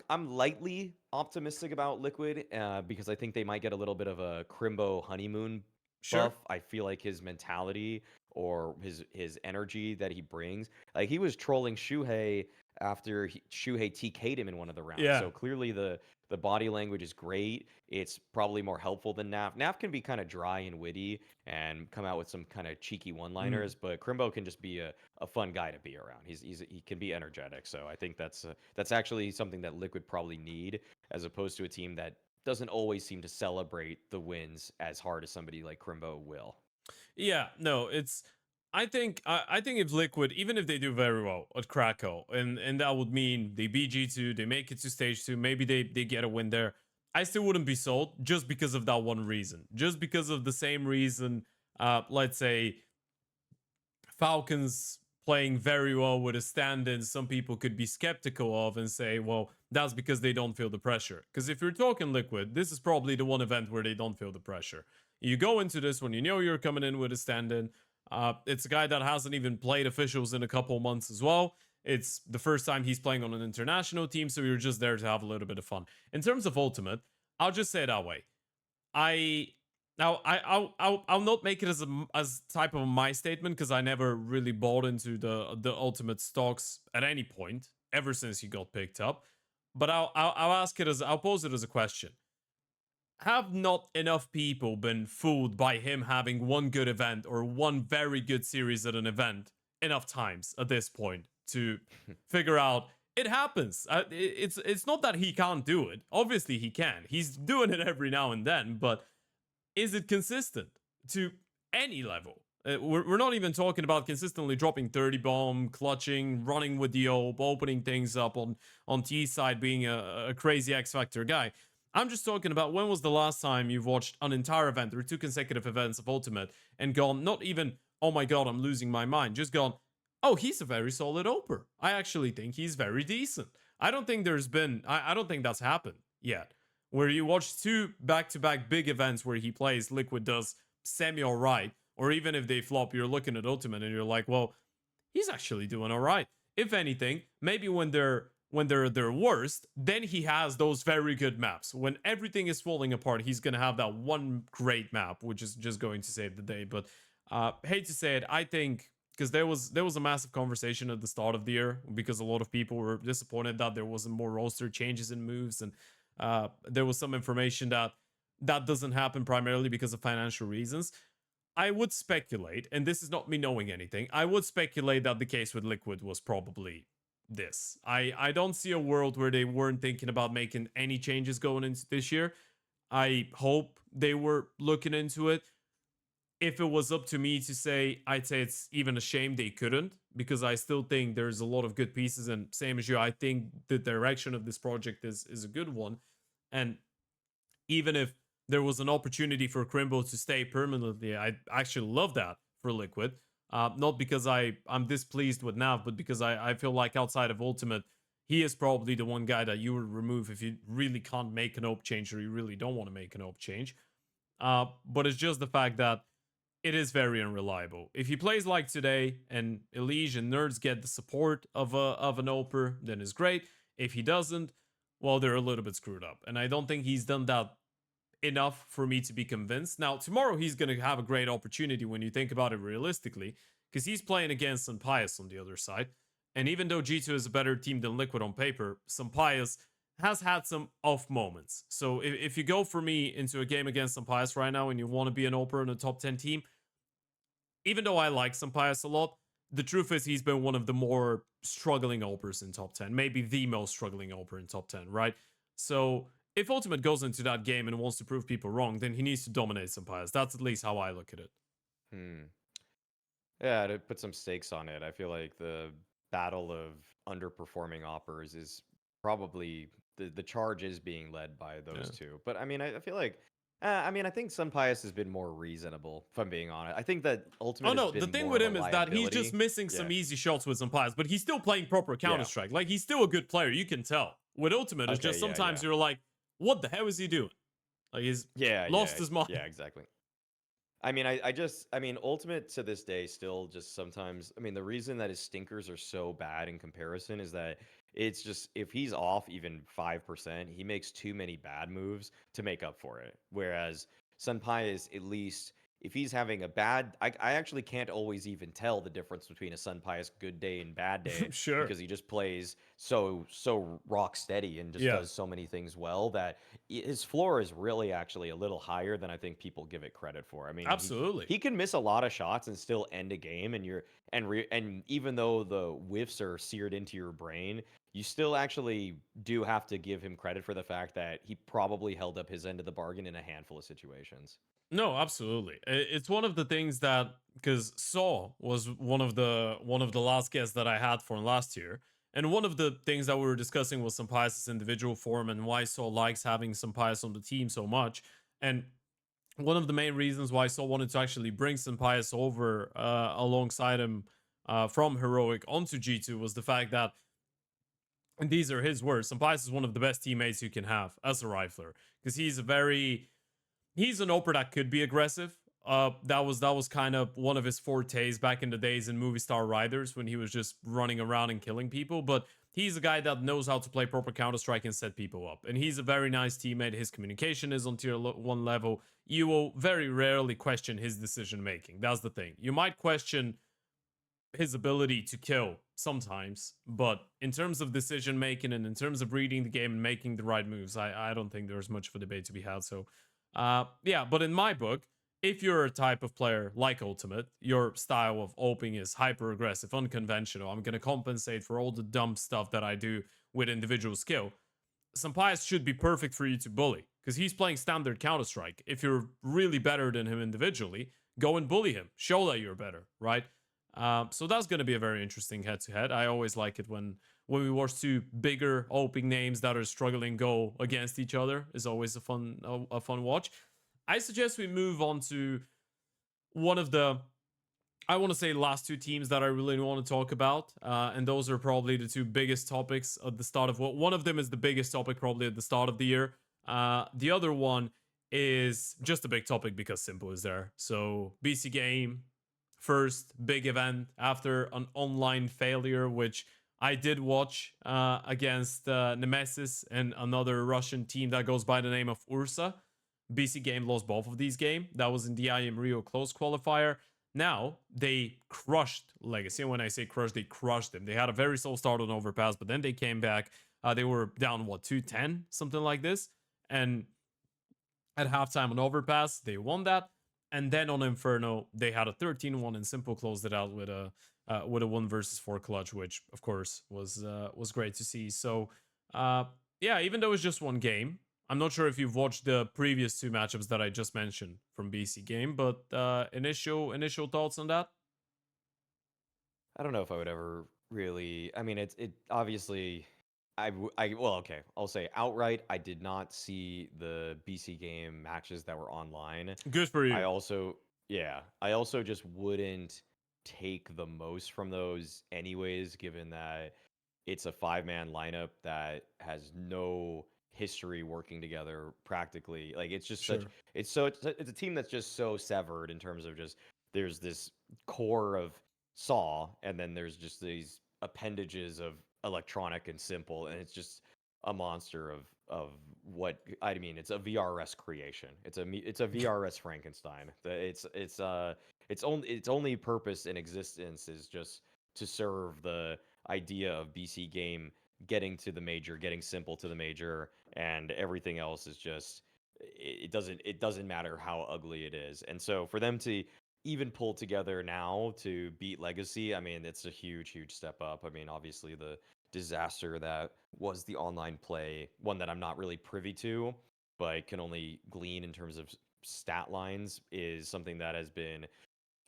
lightly optimistic about Liquid, because I think they might get a little bit of a Crimbo honeymoon Sure. buff. I feel like his mentality or his energy that he brings, like, he was trolling Shuhei after Shuhei TK'd him in one of the rounds. Yeah. So clearly the body language is great. It's probably more helpful than Naf. Naf can be kind of dry and witty and come out with some kind of cheeky one-liners, but Crimbo can just be a fun guy to be around. He can be energetic. So I think that's actually something that Liquid probably need, as opposed to a team that doesn't always seem to celebrate the wins as hard as somebody like Crimbo will. Yeah, no, I think if Liquid, even if they do very well at Krakow, and that would mean they beat G2, they make it to stage 2, maybe they get a win there, I still wouldn't be sold, just because of that one reason. Just because of the same reason, let's say Falcons playing very well with a stand-in, some people could be skeptical of and say, well, that's because they don't feel the pressure. Because if you're talking Liquid, this is probably the one event where they don't feel the pressure. You go into this when you know you're coming in with a stand-in. It's a guy that hasn't even played officials in a couple months as well. It's the first time he's playing on an international team, so you're just there to have a little bit of fun. In terms of Ultimate, I'll just say it that way. I'll not make it as type of my statement, because I never really bought into the Ultimate stocks at any point ever since he got picked up. But I'll pose it as a question. Have not enough people been fooled by him having one good event or one very good series at an event enough times at this point to figure out it happens? It's not that he can't do it. Obviously he can. He's doing it every now and then, but is it consistent to any level? We're not even talking about consistently dropping 30 bomb, clutching, running with the OP, opening things up on T side, being a crazy X Factor guy. I'm just talking about, when was the last time you've watched an entire event or 2 consecutive events of Ultimate and gone, not even, oh my god, I'm losing my mind, just gone, oh, he's a very solid oper. I actually think he's very decent. I don't think that's happened yet, where you watch 2 back-to-back big events where he plays, Liquid does semi alright, Or even if they flop, you're looking at Ultimate and you're like, well, he's actually doing all right. If anything, maybe when they're their worst, then he has those very good maps. When everything is falling apart, he's gonna have that one great map, which is just going to save the day. But hate to say it, I think because there was a massive conversation at the start of the year because a lot of people were disappointed that there wasn't more roster changes and moves, and there was some information that doesn't happen primarily because of financial reasons. I would speculate, and this is not me knowing anything, I would speculate that the case with Liquid was probably this. I don't see a world where they weren't thinking about making any changes going into this year. I hope they were looking into it. If it was up to me to say, I'd say it's even a shame they couldn't, because I still think there's a lot of good pieces, and same as you, I think the direction of this project is a good one. And even if there was an opportunity for Crimbo to stay permanently, I actually love that for Liquid. Not because I'm displeased with Nav, but because I feel like outside of Ultimate, he is probably the one guy that you would remove if you really can't make an op change or you really don't want to make an op change. But it's just the fact that it is very unreliable. If he plays like today and Elige and Nerds get the support of an oper, then it's great. If he doesn't, well, they're a little bit screwed up. And I don't think he's done that enough for me to be convinced. Now, tomorrow he's going to have a great opportunity when you think about it realistically, because he's playing against s1mple on the other side. And even though G2 is a better team than Liquid on paper, s1mple has had some off moments. So if you go for me into a game against s1mple right now and you want to be an oper in a top 10 team, even though I like s1mple a lot, the truth is he's been one of the more struggling opers in top 10, maybe the most struggling oper in top 10, right? So if Ultimate goes into that game and wants to prove people wrong, then he needs to dominate s1mple. That's at least how I look at it. Yeah, to put some stakes on it, I feel like the battle of underperforming operas is probably the charge is being led by those two. But I mean, I feel like I think s1mple has been more reasonable, if I'm being honest. I think that Ultimate. Oh no, the thing with him is that he's just missing some easy shots with s1mple, but he's still playing proper Counter-Strike. Like, he's still a good player, you can tell. With Ultimate, it's just sometimes you're like, what the hell is he doing? Like, he's lost his mind. Yeah, exactly. I mean, I mean, Ultimate to this day still just sometimes, I mean, the reason that his stinkers are so bad in comparison is that it's just, if he's off even 5%, he makes too many bad moves to make up for it. Whereas s1mple is at least, if he's having a bad, I actually can't always even tell the difference between a s1mple good day and bad day. Sure. Because he just plays so rock steady and just does so many things well that his floor is really actually a little higher than I think people give it credit for. I mean, absolutely, he can miss a lot of shots and still end a game, and and even though the whiffs are seared into your brain, you still actually do have to give him credit for the fact that he probably held up his end of the bargain in a handful of situations. No, absolutely. It's one of the things that, because Saw was one of the last guests that I had for last year, and one of the things that we were discussing was s1mple's individual form and why Saw likes having s1mple on the team so much. And one of the main reasons why Saw wanted to actually bring s1mple over alongside him from Heroic onto G2 was the fact that, and these are his words, s1mple is one of the best teammates you can have as a rifler, because he's an oper that could be aggressive. That was kind of one of his fortes back in the days in Movie Star Riders when he was just running around and killing people. But he's a guy that knows how to play proper Counter-Strike and set people up. And he's a very nice teammate. His communication is on tier 1 level. You will very rarely question his decision making. That's the thing. You might question his ability to kill sometimes, but in terms of decision making and in terms of reading the game and making the right moves, I don't think there's much of a debate to be had. So yeah, but in my book, if you're a type of player like Ultimate, your style of oping is hyper aggressive, unconventional. I'm going to compensate for all the dumb stuff that I do with individual skill. s1mple should be perfect for you to bully, because he's playing standard Counter-Strike. If you're really better than him individually, go and bully him. Show that you're better, right? So that's going to be a very interesting head-to-head. I always like it when we watch two bigger oping names that are struggling go against each other. Is always a fun watch. I suggest we move on to one of the, I want to say, last two teams that I really want to talk about, and those are probably the two biggest topics at the start of one of them is the biggest topic probably at the start of the year. The other one is just a big topic because s1mple is there. So BC.Game, first big event after an online failure, which I did watch against Nemesis and another Russian team that goes by the name of Ursa. BC.Game lost both of these games. That was in the IEM Rio close qualifier. Now they crushed Legacy. And when I say crushed, they crushed them. They had a very slow start on Overpass, but then they came back. They were down, what, 2-10, something like this. And at halftime on Overpass, they won that. And then on Inferno, they had a 13-1, and s1mple closed it out with a 1 versus 4 clutch, which of course was great to see. So yeah, even though it's just one game, I'm not sure if you've watched the previous 2 matchups that I just mentioned from BC.Game, but initial thoughts on that? I don't know if I would ever really. I mean, it obviously. Well, okay. I'll say outright, I did not see the BC.Game matches that were online. Good for I you. also, yeah, I also just wouldn't take the most from those anyways, given that it's a 5-man lineup that has no history working together practically. Like it's just such Sure. it's a team that's just so severed in terms of just there's this core of Saw and then there's just these appendages of electronic and s1mple and it's just a monster of what I mean. It's a VRS creation. It's a VRS Frankenstein. Its only purpose in existence is just to serve the idea of BC.Game getting to the major, getting s1mple to the major, and everything else is just it doesn't matter how ugly it is. And so for them to even pull together now to beat Legacy, I mean, it's a huge step up. I mean, obviously the disaster that was the online play, one that I'm not really privy to, but can only glean in terms of stat lines, is something that has been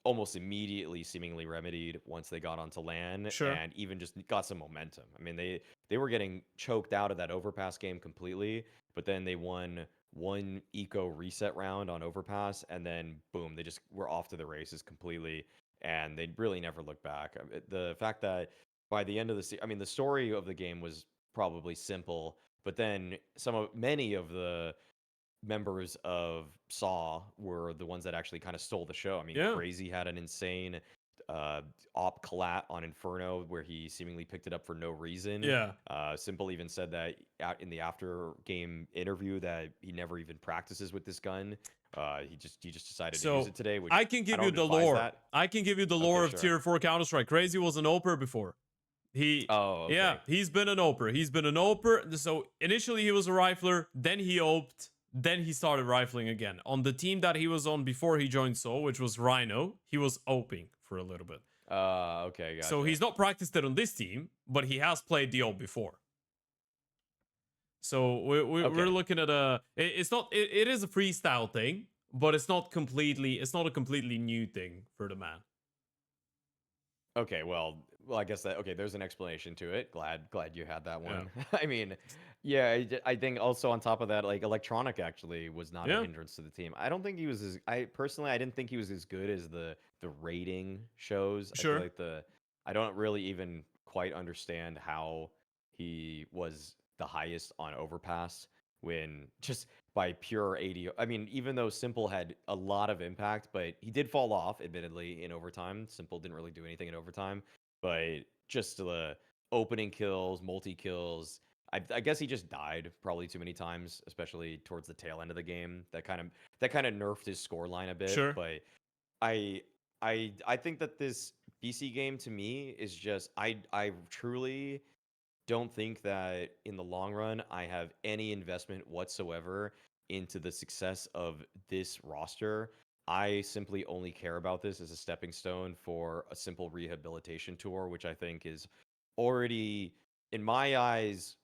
almost immediately seemingly remedied once they got onto LAN Sure. and even just got some momentum. I mean, they were getting choked out of that Overpass game completely, but then they won one eco reset round on Overpass, and then boom, they just were off to the races completely, and they really never looked back. The fact that by the end of I mean, the story of the game was probably simple, but then many of the members of Saw were the ones that actually kind of stole the show. I mean, Yeah. Crazy had an insane op collat on Inferno where he seemingly picked it up for no reason. Yeah. s1mple even said that out in the after game interview that he never even practices with this gun. He just decided to use So it today, which I can I give you don't the advise lore. that. I can give you the Okay, lore of sure. Tier 4 Counter-Strike. Crazy was an oper before. Oh, Yeah, okay. he's been an oper. He's been an oper. So initially he was a rifler, then he oped, then he started rifling again. On the team that he was on before he joined Soul, which was Rhino, he was oping for a little bit. Okay, So gotcha. he's not practiced it on this team, but he has played the op before. So we're Okay. looking at it's not it is a freestyle thing, but it's not a completely new thing for the man. Okay, well, I guess that okay. There's an explanation to it. Glad you had that Yeah. one. I mean, yeah, I think also on top of that, like Electronic actually was not a Yeah. hindrance to the team. I don't think he was as I personally I didn't think he was as good as the rating shows. I feel Sure. like I don't really even quite understand how he was the highest on Overpass when just by pure AD. I mean, even though s1mple had a lot of impact, but he did fall off, admittedly, in overtime. s1mple didn't really do anything in overtime, but just the opening kills, multi kills. I guess he just died probably too many times, especially towards the tail end of the game. That kind of nerfed his score line a bit. Sure. But I I think that this BC.Game to me is just I truly don't think that in the long run I have any investment whatsoever into the success of this roster. I simply only care about this as a stepping stone for a simple rehabilitation tour, which I think is already, in my eyes,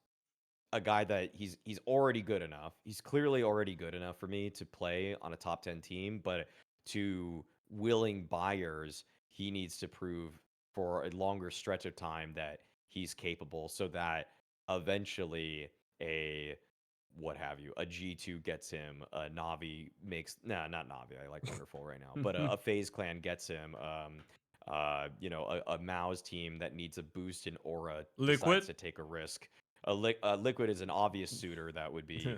a guy that he's already good enough. He's clearly already good enough for me to play on a top 10 team, but to willing buyers, he needs to prove for a longer stretch of time that he's capable so that eventually a what have you, a G2 gets him, a Navi makes nah, not Navi. I like Wonderful right now, but a FaZe Clan gets him. A Mao's team that needs a boost in aura decides Liquid. to take a risk. Liquid is an obvious suitor that would be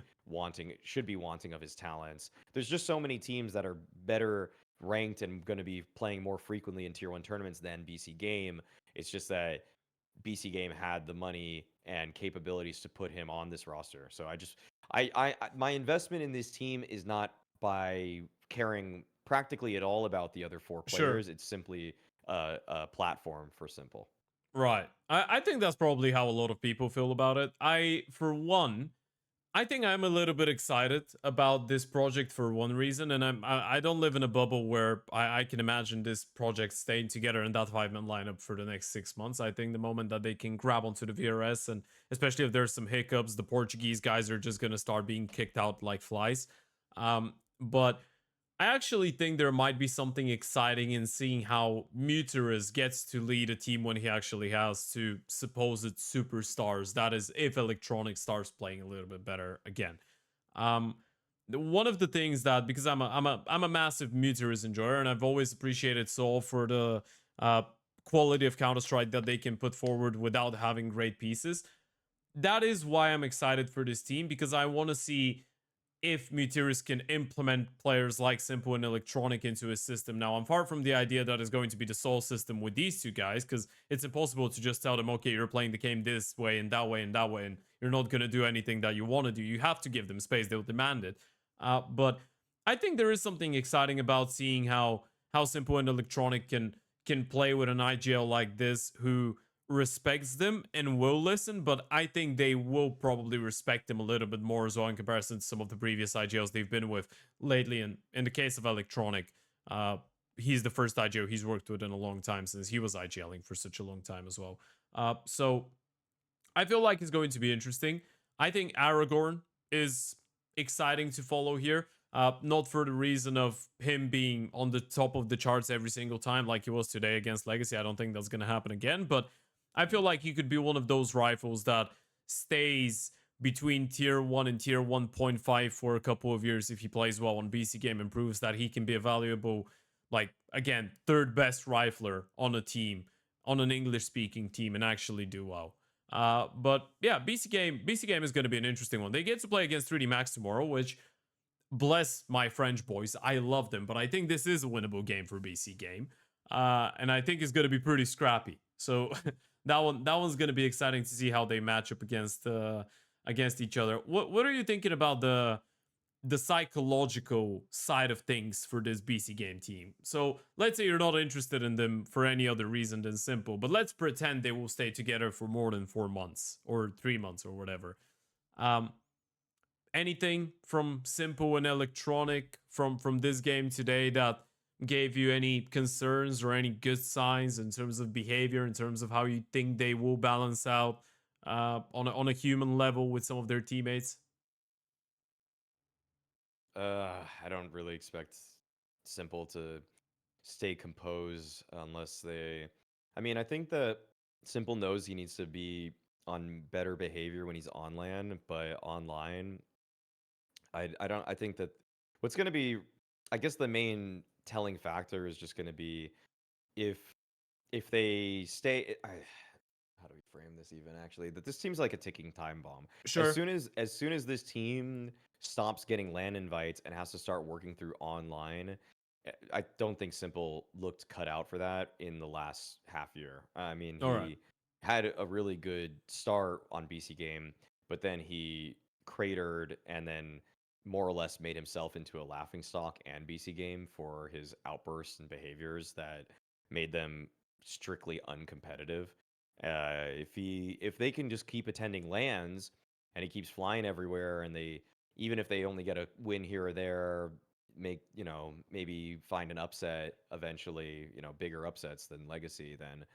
should be wanting of his talents. There's just so many teams that are better ranked and going to be playing more frequently in Tier 1 tournaments than BC.Game. It's just that BC.Game had the money and capabilities to put him on this roster. So my investment in this team is not by caring practically at all about the other four Sure. players. It's simply a platform for s1mple. Right. I think that's probably how a lot of people feel about it. For one, I think I'm a little bit excited about this project for one reason, and I don't live in a bubble where I can imagine this project staying together in that 5-man lineup for the next 6 months. I think the moment that they can grab onto the VRS, and especially if there's some hiccups, the Portuguese guys are just gonna start being kicked out like flies. But I actually think there might be something exciting in seeing how Muterus gets to lead a team when he actually has two supposed superstars. That is, if Electronic starts playing a little bit better again. Um, One of the things that, because I'm a massive Muterus enjoyer, and I've always appreciated Soul for the uh, quality of Counter-Strike that they can put forward without having great pieces. That is why I'm excited for this team, because I want to see if Muterus can implement players like s1mple and Electronic into his system. Now, I'm far from the idea that is going to be the Soul system with these two guys, because it's impossible to just tell them, okay, you're playing the game this way and that way and that way, and you're not going to do anything that you want to do. You have to give them space. They'll demand it. But I think there is something exciting about seeing how s1mple and Electronic can play with an IGL like this, who respects them and will listen, but I think they will probably respect him a little bit more as well in comparison to some of the previous IGLs they've been with lately. And in the case of Electronic, he's the first IGL he's worked with in a long time, since he was IGLing for such a long time as well. So I feel like it's going to be interesting. I think Aragorn is exciting to follow here. Not for the reason of him being on the top of the charts every single time like he was today against Legacy. I don't think that's going to happen again, but I feel like he could be one of those rifles that stays between tier 1 and tier 1.5 for a couple of years if he plays well on BC.Game and proves that he can be a valuable, like, again, third best rifler on a team, on an English speaking team, and actually do well. But yeah, BC.Game is going to be an interesting one. They get to play against 3D Max tomorrow, which, bless my French boys, I love them, but I think this is a winnable game for BC.Game. And I think it's going to be pretty scrappy. So that one's going to be exciting to see how they match up against each other. What are you thinking about the psychological side of things for this BC.Game team? So let's say you're not interested in them for any other reason than s1mple, but let's pretend they will stay together for more than 4 months or 3 months or whatever. Anything from s1mple and Electronic from this game today that gave you any concerns or any good signs in terms of behavior, in terms of how you think they will balance out on a human level with some of their teammates? I don't really expect s1mple to stay composed unless they. I mean, I think that s1mple knows he needs to be on better behavior when he's on LAN, but online, I don't. I think that what's going to be, I guess, the main telling factor is just going to be if they stay. How do we frame this even? Actually, that this seems like a ticking time bomb. Sure. As soon as this team stops getting LAN invites and has to start working through online, I don't think s1mple looked cut out for that in the last half year. I mean, All right. he had a really good start on BC.Game, but then he cratered and then more or less made himself into a laughingstock and BC.Game for his outbursts and behaviors that made them strictly uncompetitive. If they can just keep attending LANs and he keeps flying everywhere, and they, even if they only get a win here or there, make, maybe find an upset eventually, bigger upsets than Legacy, then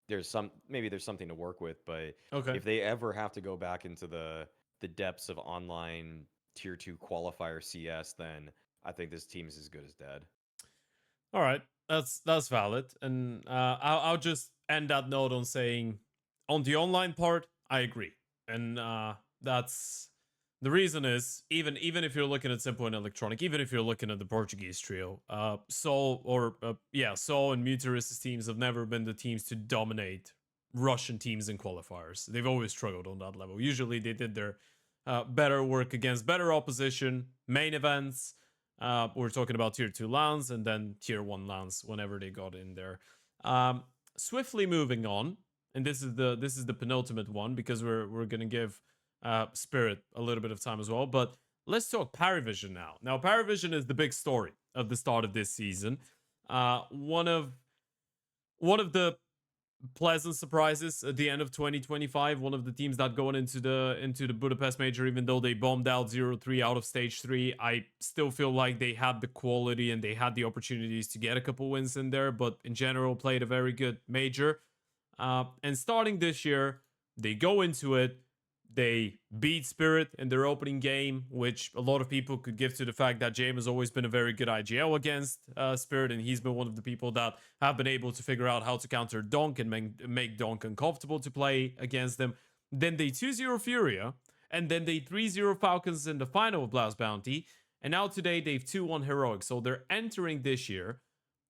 there's something to work with. But Okay. if they ever have to go back into the depths of online tier 2 qualifier CS, then I think this team is as good as dead. All right, that's valid, and I'll just end that note on saying, on the online part, I agree, and that's the reason is, even if you're looking at s1mple and Electronic, even if you're looking at the Portuguese trio, Soul and Muterus' teams have never been the teams to dominate Russian teams in qualifiers. They've always struggled on that level. Usually they did their better work against better opposition, main events. We're talking about tier 2 lands and then tier 1 lands whenever they got in there. Um, Swiftly moving on, and this is the penultimate one because we're gonna give Spirit a little bit of time as well. But let's talk PARIVISION now. Now, PARIVISION is the big story of the start of this season. One of the pleasant surprises at the end of 2025. One of the teams that going into the Budapest Major, even though they bombed out 0-3 out of stage 3, I still feel like they had the quality and they had the opportunities to get a couple wins in there. But in general, played a very good major. And starting this year, they go into it. They beat Spirit in their opening game, which a lot of people could give to the fact that James has always been a very good IGL against Spirit, and he's been one of the people that have been able to figure out how to counter donk and make donk uncomfortable to play against them. Then they 2-0 Furia, and then they 3-0 Falcons in the final of Blast Bounty, and now today they've 2-1 Heroic. So they're entering this year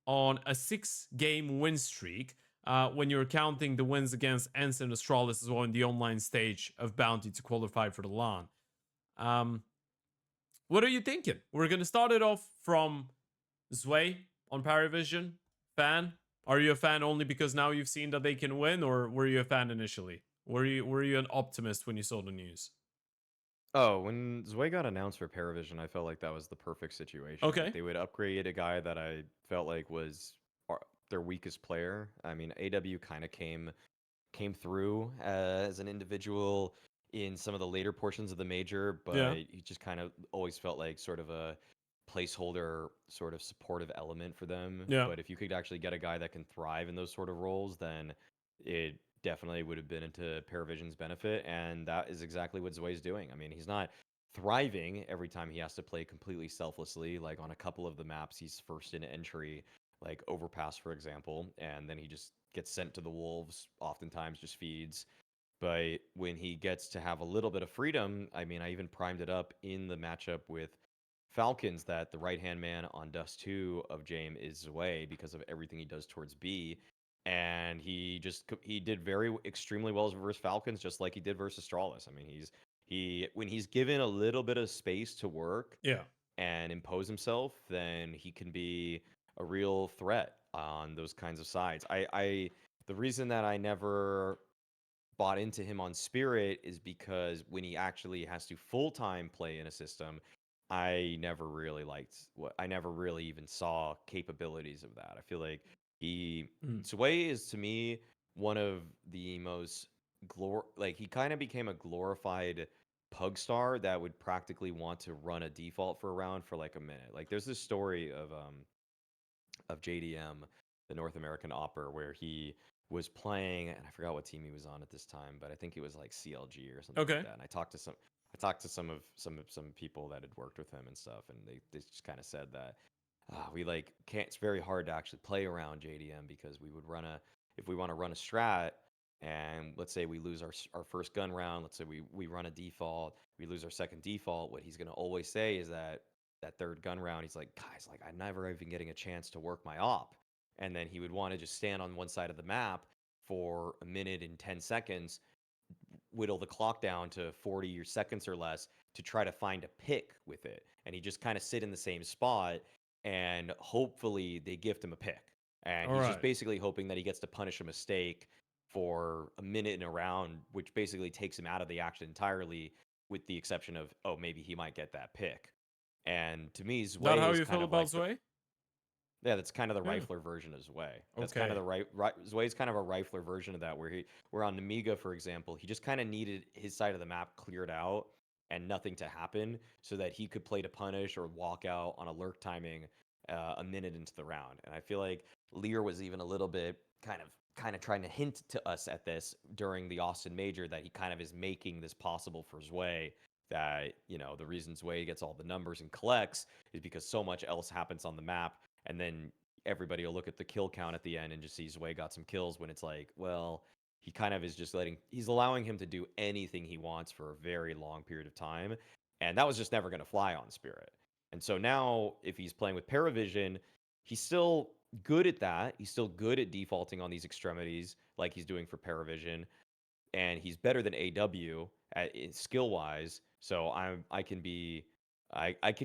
on a 6-game win streak when you're counting the wins against Ents and Astralis as well in the online stage of Bounty to qualify for the LAN. What are you thinking? We're going to start it off from Zway on PARIVISION. Fan? Are you a fan only because now you've seen that they can win, or were you a fan initially? Were you an optimist when you saw the news? Oh, when Zwei got announced for PARIVISION, I felt like that was the perfect situation. Like, Okay. they would upgrade a guy that I felt like was their weakest player. I mean, AW kind of came through as an individual in some of the later portions of the major, Yeah. but he just kind of always felt like sort of a placeholder, sort of supportive element for them. Yeah. But if you could actually get a guy that can thrive in those sort of roles, then it definitely would have been into PARIVISION's benefit, and that is exactly what Zway's doing. I mean, he's not thriving every time he has to play completely selflessly. Like on a couple of the maps, he's first in entry, like Overpass, for example, and then he just gets sent to the wolves, oftentimes just feeds. But when he gets to have a little bit of freedom, I mean, I even primed it up in the matchup with Falcons that the right-hand man on Dust 2 of Jame is Zwei because of everything he does towards B. And he did very extremely well versus Falcons, just like he did versus Astralis. I mean, when he's given a little bit of space to work Yeah. and impose himself, then he can be a real threat on those kinds of sides. The reason that I never bought into him on Spirit is because when he actually has to full-time play in a system, I never really even saw capabilities of that. I feel like Mm. Sway is to me one of the most he kind of became a glorified pug star that would practically want to run a default for a round for like a minute. Like there's this story of JDM, the North American Opera, where he was playing, and I forgot what team he was on at this time, but I think it was like CLG or something like Okay. that. And I talked to some people that had worked with him and stuff, and they just kind of said that we like can't. It's very hard to actually play around JDM because we would if we want to run a strat. And let's say we lose our first gun round. Let's say we run a default. We lose our second default. What he's going to always say is that third gun round, he's like, guys, like I'm never even getting a chance to work my op. And then he would want to just stand on one side of the map for a minute and 10 seconds, whittle the clock down to 40 or seconds or less to try to find a pick with it. And he just kind of sit in the same spot and hopefully they gift him a pick. And All he's just right. basically hoping that he gets to punish a mistake for a minute in a round, which basically takes him out of the action entirely, with the exception of, oh, maybe he might get that pick. And to me, That Zwei how is you kind feel of about like Zway? that's kind of the Yeah. rifler version of Zwei. That's kind of Okay. the Zway's kind of a rifler version of that, where on Namiga, for example, he just kind of needed his side of the map cleared out and nothing to happen so that he could play to punish or walk out on a lurk timing a minute into the round. And I feel like Lear was even a little bit kind of trying to hint to us at this during the Austin Major, that he kind of is making this possible for Zwei, that, the reason Zwei gets all the numbers and collects is because so much else happens on the map, and then everybody will look at the kill count at the end and just see Zwei got some kills, when it's like, well, he kind of is just he's allowing him to do anything he wants for a very long period of time, and that was just never going to fly on Spirit. And so now, if he's playing with PARIVISION, he's still good at that. He's still good at defaulting on these extremities like he's doing for PARIVISION, and he's better than AW skill wise. So I can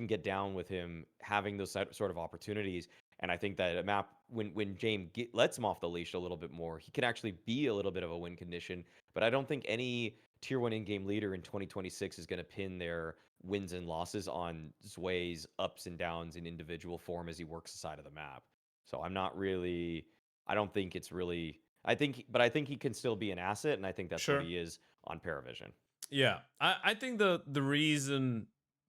get down with him having those sort of opportunities. And I think that a map when James lets him off the leash a little bit more, he can actually be a little bit of a win condition. But I don't think any tier 1 in-game leader in 2026 is going to pin their wins and losses on Zway's ups and downs in individual form as he works the side of the map. So I'm not really. I don't think it's really. But I think he can still be an asset, and I think that's what Sure. he is on PARIVISION. Yeah, I think the reason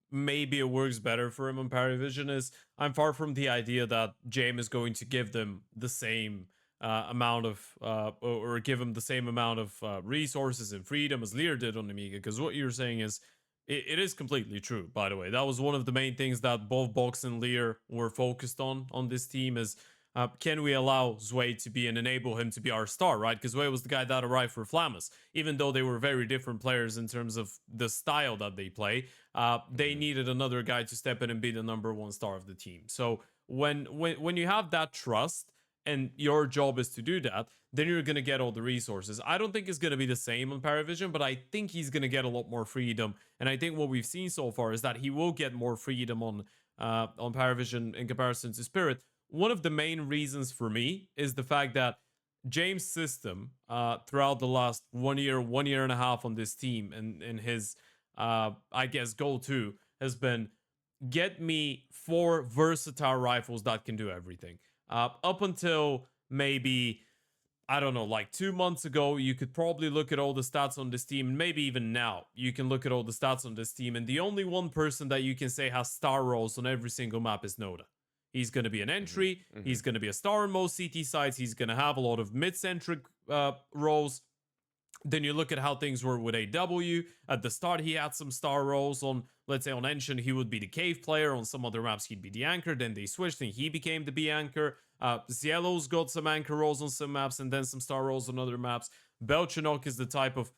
maybe it works better for him on PARIVISION is I'm far from the idea that James is going to give them the same amount of or give him the same amount of resources and freedom as Lear did on Amiga. Because what you're saying is it is completely true. By the way, that was one of the main things that both Box and Lear were focused on this team is. Can we allow Zway to be and enable him to be our star, right? Because Zway was the guy that arrived for Flammus. Even though they were very different players in terms of the style that they play, they needed another guy to step in and be the number one star of the team. So when you have that trust and your job is to do that, then you're gonna get all the resources. I don't think it's gonna be the same on PARIVISION, but I think he's gonna get a lot more freedom. And I think what we've seen so far is that he will get more freedom on PARIVISION in comparison to Spirit. One of the main reasons for me is the fact that James' system throughout the last 1 year, 1.5 years on this team, and his, I guess, goal too has been get me 4 versatile rifles that can do everything. Up until maybe, I don't know, like 2 months ago, you could probably look at all the stats on this team, and maybe even now, you can look at all the stats on this team, and the only one person that you can say has star rolls on every single map is Noda. He's going to be an entry. He's going to be a star in most CT sites. He's going to have a lot of mid-centric roles. Then you look at how things were with AW. At the start, he had some star roles on, let's say on Ancient, he would be the cave player. On some other maps, he'd be the anchor. Then they switched and he became the B anchor. Zielo's got some anchor roles on some maps and then some star roles on other maps. Belchinok is the type of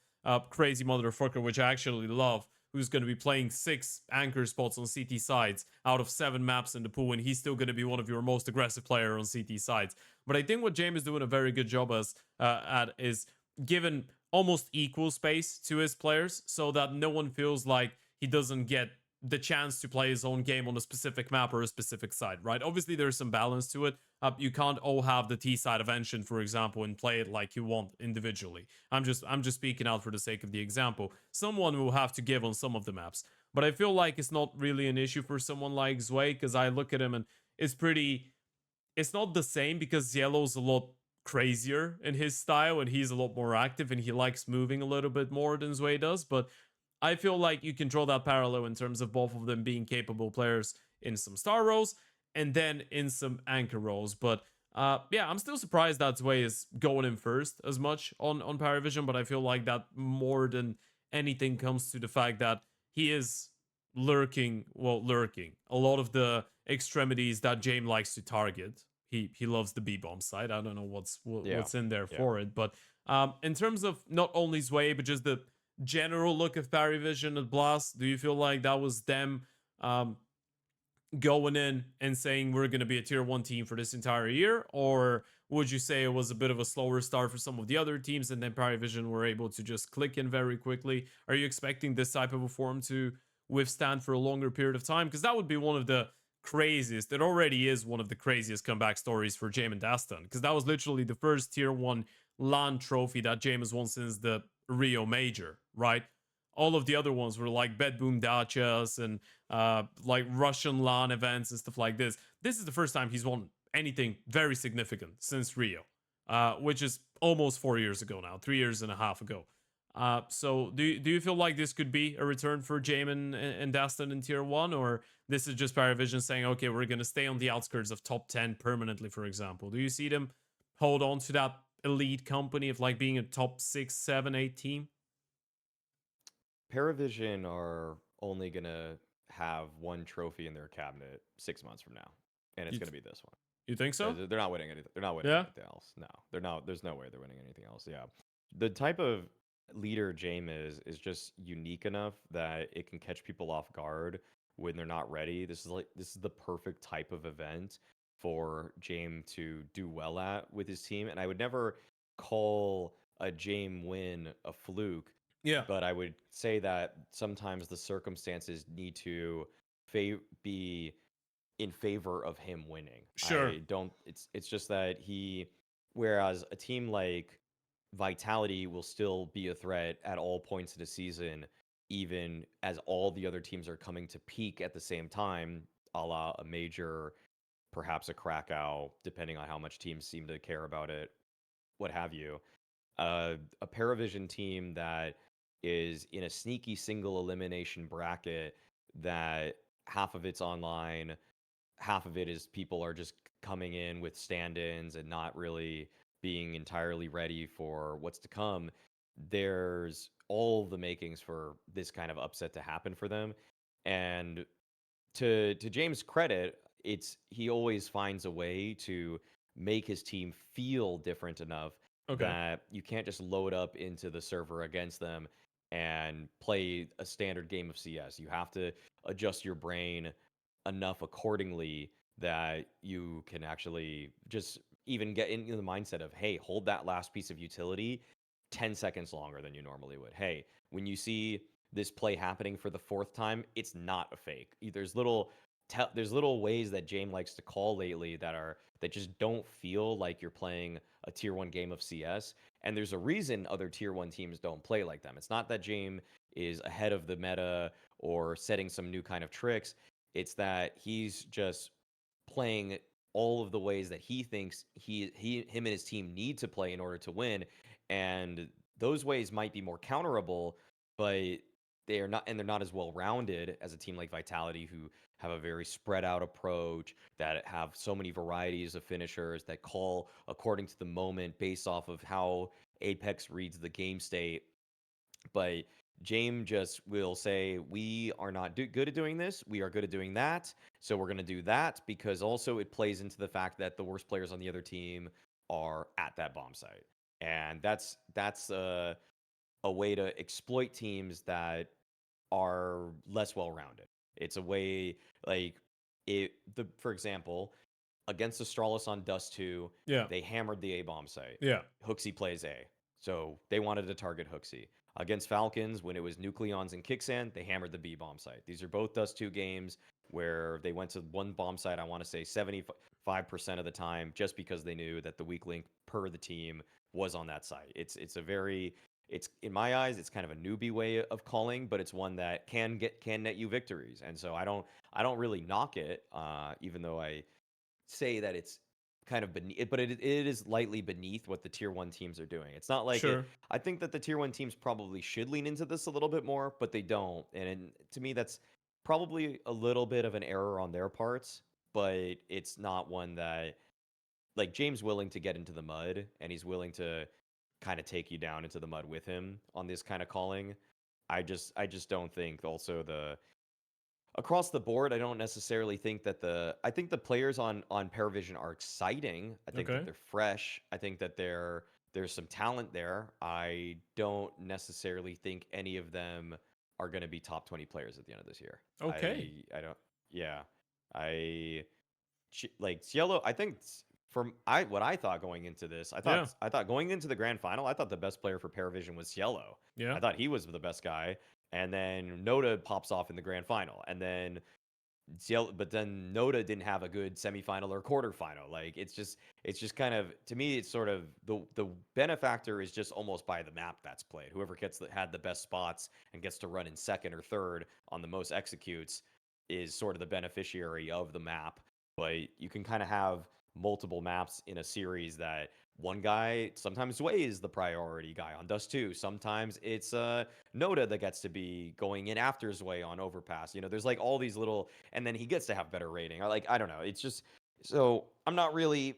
crazy motherfucker, which I actually love, who's going to be playing 6 anchor spots on CT sides out of 7 maps in the pool, and he's still going to be one of your most aggressive player on CT sides. But I think what James is doing a very good job at is given almost equal space to his players so that no one feels like he doesn't get the chance to play his own game on a specific map or a specific side, right? Obviously, there's some balance to it. You can't all have the T side of Ancient, for example, and play it like you want individually. I'm just speaking out for the sake of the example. Someone will have to give on some of the maps, but I feel like it's not really an issue for someone like Zway because I look at him and it's pretty. It's not the same because Yellow's a lot crazier in his style and he's a lot more active and he likes moving a little bit more than Zway does. But I feel like you can draw that parallel in terms of both of them being capable players in some star roles and then in some anchor roles. But yeah, I'm still surprised that Zway is going in first as much on PARIVISION, but I feel like that more than anything comes to the fact that he is lurking a lot of the extremities that James likes to target. He loves the B-bomb side. I don't know what's in there for it, but in terms of not only Zway but just the general look of PARIVISION at Blast, do you feel like that was them going in and saying we're going to be a tier 1 team for this entire year, or would you say it was a bit of a slower start for some of the other teams and then PARIVISION were able to just click in very quickly? Are you expecting this type of a form to withstand for a longer period of time? Because that would be one of the craziest, it already is one of the craziest comeback stories for James and Dastan, because that was literally the first tier 1 LAN trophy that James won since the Rio Major, right? All of the other ones were like Bed Boom Dachas and like Russian LAN events and stuff like this. This is the first time he's won anything very significant since Rio, which is almost 4 years ago now, 3.5 years ago. So do you feel like this could be a return for Jamin and Dastan in tier 1, or this is just PARIVISION saying, okay, we're going to stay on the outskirts of top 10 permanently, for example? Do you see them hold on to that elite company of like being a top 6, 7, 8 team? PARIVISION are only going to have one trophy in their cabinet 6 months from now, and it's going to be this one. You think so? They're not winning anything. They're not winning anything else. No, they're not. There's no way they're winning anything else. Yeah, the type of leader James is just unique enough that it can catch people off guard when they're not ready. This is the perfect type of event for Jame to do well at with his team. And I would never call a Jame win a fluke, Yeah. but I would say that sometimes the circumstances need to be in favor of him winning. Sure. It's just that whereas a team like Vitality will still be a threat at all points of the season, even as all the other teams are coming to peak at the same time, a la a major, perhaps a Krakow, depending on how much teams seem to care about it, what have you. A PARIVISION team that is in a sneaky single elimination bracket that half of it's online, half of it is people are just coming in with stand-ins and not really being entirely ready for what's to come. There's all the makings for this kind of upset to happen for them. And to James' credit, he always finds a way to make his team feel different enough Okay. that you can't just load up into the server against them and play a standard game of CS. You have to adjust your brain enough accordingly that you can actually just even get into the mindset of, hey, hold that last piece of utility 10 seconds longer than you normally would. Hey, when you see this play happening for the fourth time, it's not a fake. There's little ways that Jame likes to call lately that just don't feel like you're playing a tier 1 game of CS, and there's a reason other tier 1 teams don't play like them. It's not that Jame is ahead of the meta or setting some new kind of tricks. It's that he's just playing all of the ways that he thinks him and his team need to play in order to win, and those ways might be more counterable, but they're not as well rounded as a team like Vitality, who have a very spread out approach, that have so many varieties of finishers, that call according to the moment based off of how Apex reads the game state. But James just will say, we are not good at doing this. We are good at doing that. So we're going to do that, because also it plays into the fact that the worst players on the other team are at that bomb site. And that's a way to exploit teams that are less well-rounded. It's a way, like, for example, against Astralis on Dust 2, Yeah. they hammered the A bomb site. Yeah. Hooksy plays A. So they wanted to target Hooksy. Against Falcons, when it was NucleonZ and Kicksand, they hammered the B bomb site. These are both Dust 2 games where they went to one bomb site, I want to say 75% of the time, just because they knew that the weak link per the team was on that site. It's in my eyes, it's kind of a newbie way of calling, but it's one that can net you victories. And so I don't really knock it, even though I say that it's kind of beneath, but it is lightly beneath what the tier 1 teams are doing. It's not like Sure. I think that the tier 1 teams probably should lean into this a little bit more, but they don't. And to me, that's probably a little bit of an error on their parts, but it's not one that, like, James willing to get into the mud, and he's willing to kind of take you down into the mud with him on this kind of calling. I just don't think also across the board, I don't necessarily think that I think the players on PARIVISION are exciting. I think that Okay. they're fresh. I think that there's some talent there. I don't necessarily think any of them are going to be top 20 players at the end of this year. Okay. I don't. Yeah, I like Cielo. I think what I thought going into this, Yeah. I thought going into the grand final, I thought the best player for PARIVISION was Cielo. Yeah. I thought he was the best guy. And then Noda pops off in the grand final, and then but then Noda didn't have a good semifinal or quarterfinal. Like, it's just kind of, to me, it's sort of the benefactor is just almost by the map that's played. Whoever had the best spots and gets to run in second or third on the most executes is sort of the beneficiary of the map. But you can kind of have multiple maps in a series that one guy, sometimes Zway is the priority guy on Dust 2. Sometimes it's Noda that gets to be going in after Zway on Overpass. There's like all these little, and then he gets to have better rating. I don't know. It's just, so I'm not really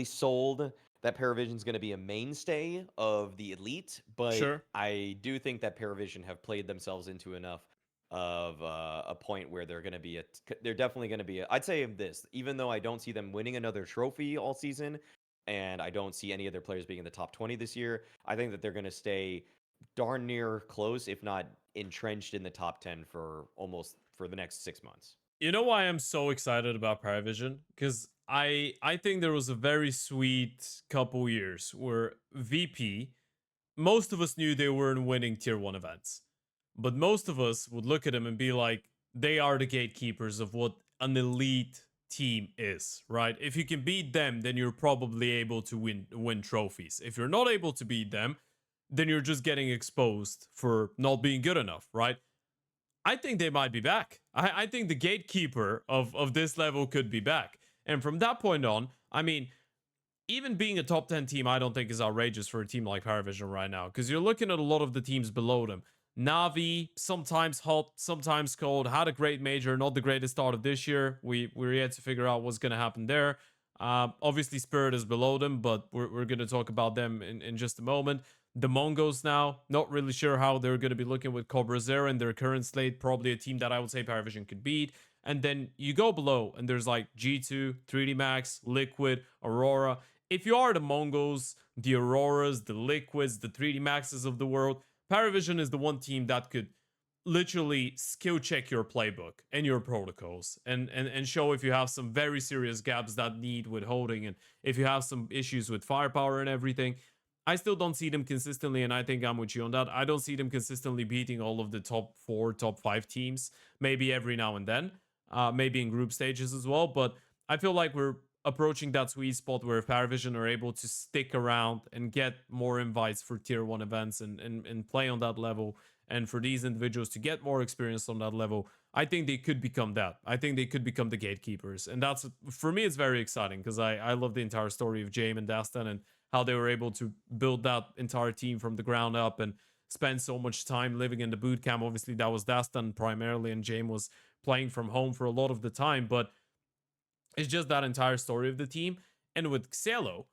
sold that PARIVISION's going to be a mainstay of the elite, but Sure. I do think that PARIVISION have played themselves into enough of a point where they're definitely going to be I'd say this, even though I don't see them winning another trophy all season, and I don't see any of their players being in the top 20 this year, I think that they're going to stay darn near close, if not entrenched in the top 10 for the next 6 months. You know why I'm so excited about PARIVISION? Because I think there was a very sweet couple years where VP, most of us knew they weren't winning tier 1 events. But most of us would look at them and be like, they are the gatekeepers of what an elite team is, right? If you can beat them, then you're probably able to win trophies. If you're not able to beat them, then you're just getting exposed for not being good enough, right? I think they might be back. I think the gatekeeper of this level could be back. And from that point on, I mean, even being a top 10 team, I don't think is outrageous for a team like PARIVISION right now. Because you're looking at a lot of the teams below them. Navi, sometimes hot, sometimes cold, had a great major, not the greatest start of this year. We're yet to figure out what's going to happen there. Obviously, Spirit is below them, but we're going to talk about them in just a moment. The Mongos now, not really sure how they're going to be looking with Cobra Zero in their current slate. Probably a team that I would say PARIVISION could beat. And then you go below, and there's like G2, 3D Max, Liquid, Aurora. If you are the Mongols, the Auroras, the Liquids, the 3D Maxes of the world, PARIVISION is the one team that could literally skill check your playbook and your protocols and show if you have some very serious gaps that need withholding and if you have some issues with firepower and everything. I still don't see them consistently, and I think I'm with you on that. I don't see them consistently beating all of the top 4, top 5 teams, maybe every now and then, maybe in group stages as well. But I feel like we're approaching that sweet spot where if PARIVISION are able to stick around and get more invites for tier 1 events and play on that level, and for these individuals to get more experience on that level, I think they could become that. I think they could become the gatekeepers. And that's, for me, it's very exciting because I love the entire story of Jame and Dastan and how they were able to build that entire team from the ground up and spend so much time living in the boot camp. Obviously, that was Dastan primarily, and Jame was playing from home for a lot of the time. But it's just that entire story of the team. And with Xelo,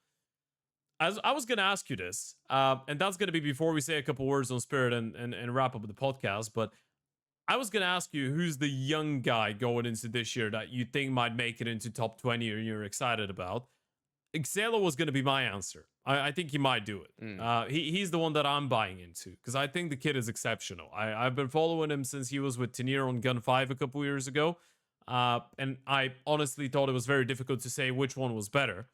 as I was going to ask you this, and that's going to be before we say a couple words on Spirit and wrap up the podcast. But I was going to ask you who's the young guy going into this year that you think might make it into top 20 or you're excited about. Xelo was going to be my answer. I think he might do it. He's the one that I'm buying into because I think the kid is exceptional. I've been following him since he was with Tenier on Gun 5 a couple years ago. And I honestly thought it was very difficult to say which one was better.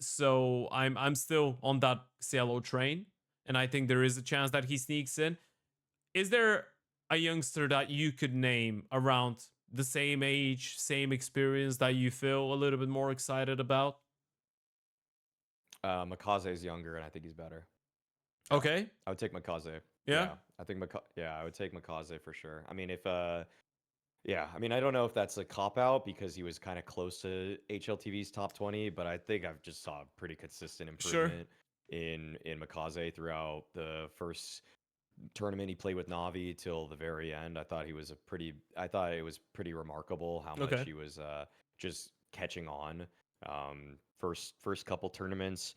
So I'm still on that Xelo train, and I think there is a chance that he sneaks in. Is there a youngster that you could name around the same age, same experience that you feel a little bit more excited about? Makaze is younger, and I think he's better. Yeah, Okay. I would take Makaze. Yeah. Yeah, I think Yeah, I would take Makaze for sure. I mean, if yeah, I mean, I don't know if that's a cop out because he was kind of close to HLTV's top 20, but I think I've just saw pretty consistent Sure. improvement in Makaze throughout the first tournament he played with Navi till the very end. I thought it was pretty remarkable how much Okay. he was just catching on. First couple tournaments,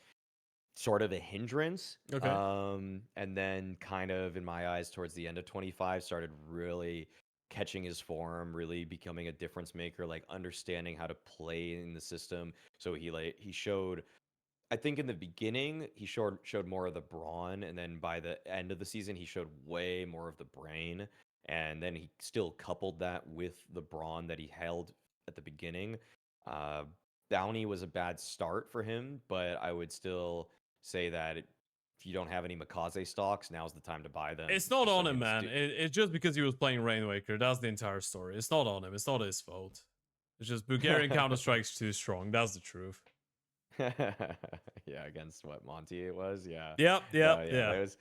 sort of a hindrance. Okay. And then kind of in my eyes towards the end of 25 started really catching his form, really becoming a difference maker, like understanding how to play in the system. So he showed, I think in the beginning he showed more of the brawn, and then by the end of the season he showed way more of the brain. And then he still coupled that with the brawn that he held at the beginning. Uh, Bounty was a bad start for him, but I would still say that if you don't have any Makaze stocks, now's the time to buy them. It's not Just so on he him, has man. It's just because he was playing Rainwaker. That's the entire story. It's not on him. It's not his fault. It's just Bulgarian Counter-Strike's too strong. That's the truth. Yeah, against what Monty it was. Yeah. Yep. No, Yep. yeah, Yeah. there's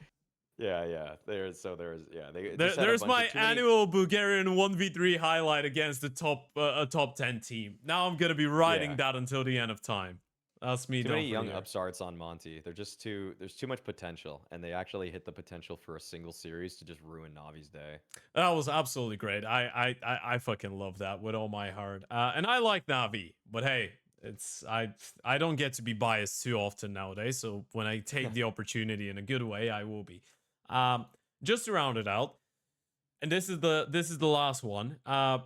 yeah, they just had a There's bunch my of too many. annual Bulgarian 1v3 highlight against the top a top 10 team. Now I'm gonna be riding Yeah. that until the end of time. That's me Too done many for young the year. upstarts on Monty. There's too much potential, and they actually hit the potential for a single series to just ruin Navi's day. That was absolutely great. I fucking love that with all my heart. And I like Navi, but hey, it's I don't get to be biased too often nowadays. So when I take the opportunity in a good way, I will be. Um, just to round it out, and this is the last one.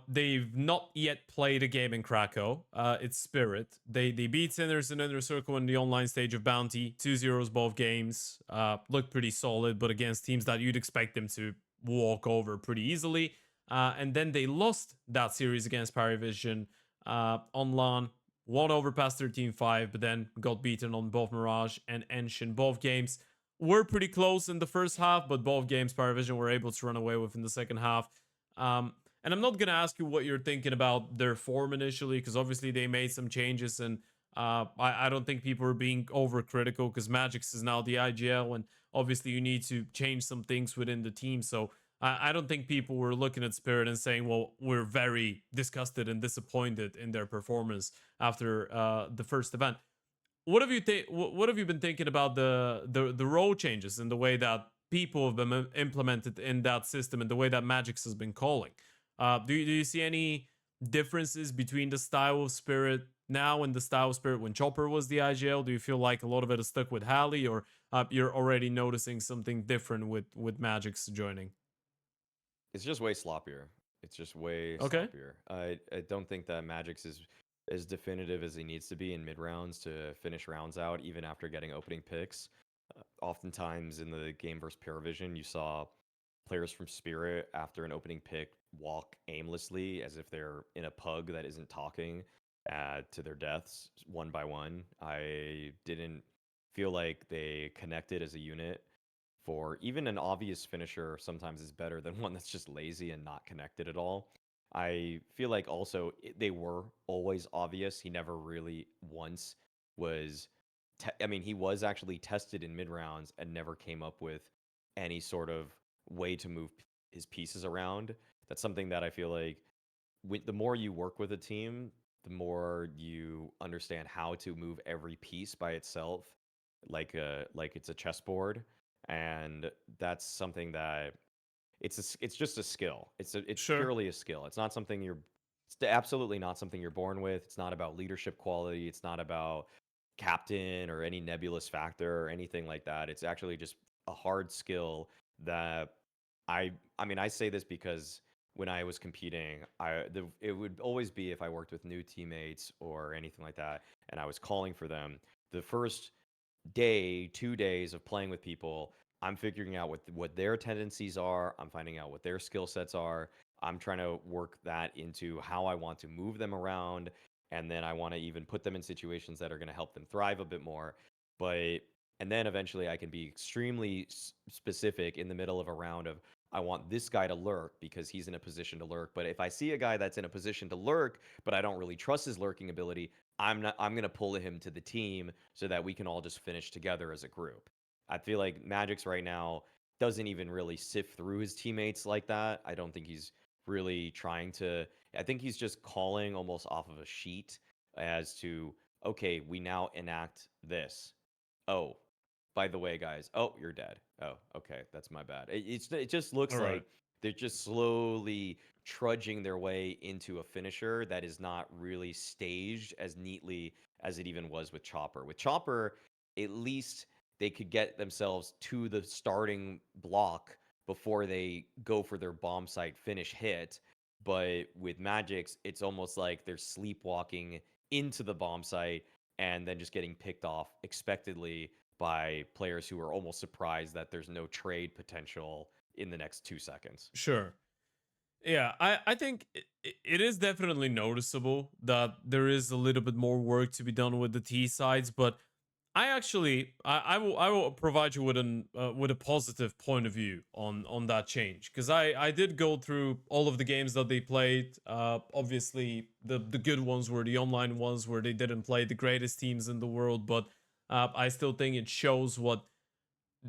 They've not yet played a game in Krakow. It's Spirit. They beat Sinners in Inner Circle in the online stage of Bounty. 2-0 both games. Looked pretty solid, but against teams that you'd expect them to walk over pretty easily. And then they lost that series against PARIVISION on LAN, won over past 13-5, but then got beaten on both Mirage and Enshin. Both games were pretty close in the first half, but both games PARIVISION were able to run away with in the second half. And I'm not going to ask you what you're thinking about their form initially, because obviously they made some changes, and I don't think people are being overcritical, because magixx is now the IGL, and obviously you need to change some things within the team. So I don't think people were looking at Spirit and saying, well, we're very disgusted and disappointed in their performance after the first event. What have you what have you been thinking about the role changes and the way that people have been implemented in that system and the way that magixx has been calling? Do you see any differences between the style of Spirit now and the style of Spirit when Chopper was the IGL? Do you feel like a lot of it is stuck with Hallie, or you're already noticing something different with magixx joining? It's just way sloppier. It's just way Okay. sloppier. I don't think that magixx is as definitive as he needs to be in mid rounds to finish rounds out, even after getting opening picks. Oftentimes in the game versus PARIVISION, you saw players from Spirit after an opening pick walk aimlessly as if they're in a pug that isn't talking to their deaths one by one. I didn't feel like they connected as a unit. For even an obvious finisher sometimes is better than one that's just lazy and not connected at all. I feel like also they were always obvious. He never really once was. I mean, he was actually tested in mid rounds and never came up with any sort of way to move his pieces around. That's something that I feel like the more you work with a team, the more you understand how to move every piece by itself, like it's a chessboard, and that's something that it's just a skill. It's Sure. purely a skill. It's not something you're. It's absolutely not something you're born with. It's not about leadership quality. It's not about captain or any nebulous factor or anything like that. It's actually just a hard skill that I mean, I say this because when I was competing, it would always be if I worked with new teammates or anything like that, and I was calling for them. The first day, 2 days of playing with people, I'm figuring out what their tendencies are. I'm finding out what their skill sets are. I'm trying to work that into how I want to move them around, and then I want to even put them in situations that are going to help them thrive a bit more. But and then eventually I can be extremely specific in the middle of a round of I want this guy to lurk because he's in a position to lurk. But if I see a guy that's in a position to lurk, but I don't really trust his lurking ability, I'm going to pull him to the team so that we can all just finish together as a group. I feel like magixx right now doesn't even really sift through his teammates like that. I don't think he's really trying to. I think he's just calling almost off of a sheet as to, okay, we now enact this. Oh, by the way, guys. Oh, you're dead. Oh, okay, that's my bad. It just looks All right. like they're just slowly trudging their way into a finisher that is not really staged as neatly as it even was with Chopper. With Chopper, at least they could get themselves to the starting block before they go for their bomb site finish hit. But with magixx, it's almost like they're sleepwalking into the bomb site and then just getting picked off expectedly by players who are almost surprised that there's no trade potential in the next 2 seconds. Sure. Yeah, I think it is definitely noticeable that there is a little bit more work to be done with the T sides, but I actually I will provide you with a positive point of view on that change, because I did go through all of the games that they played. Obviously the good ones were the online ones where they didn't play the greatest teams in the world, but I still think it shows what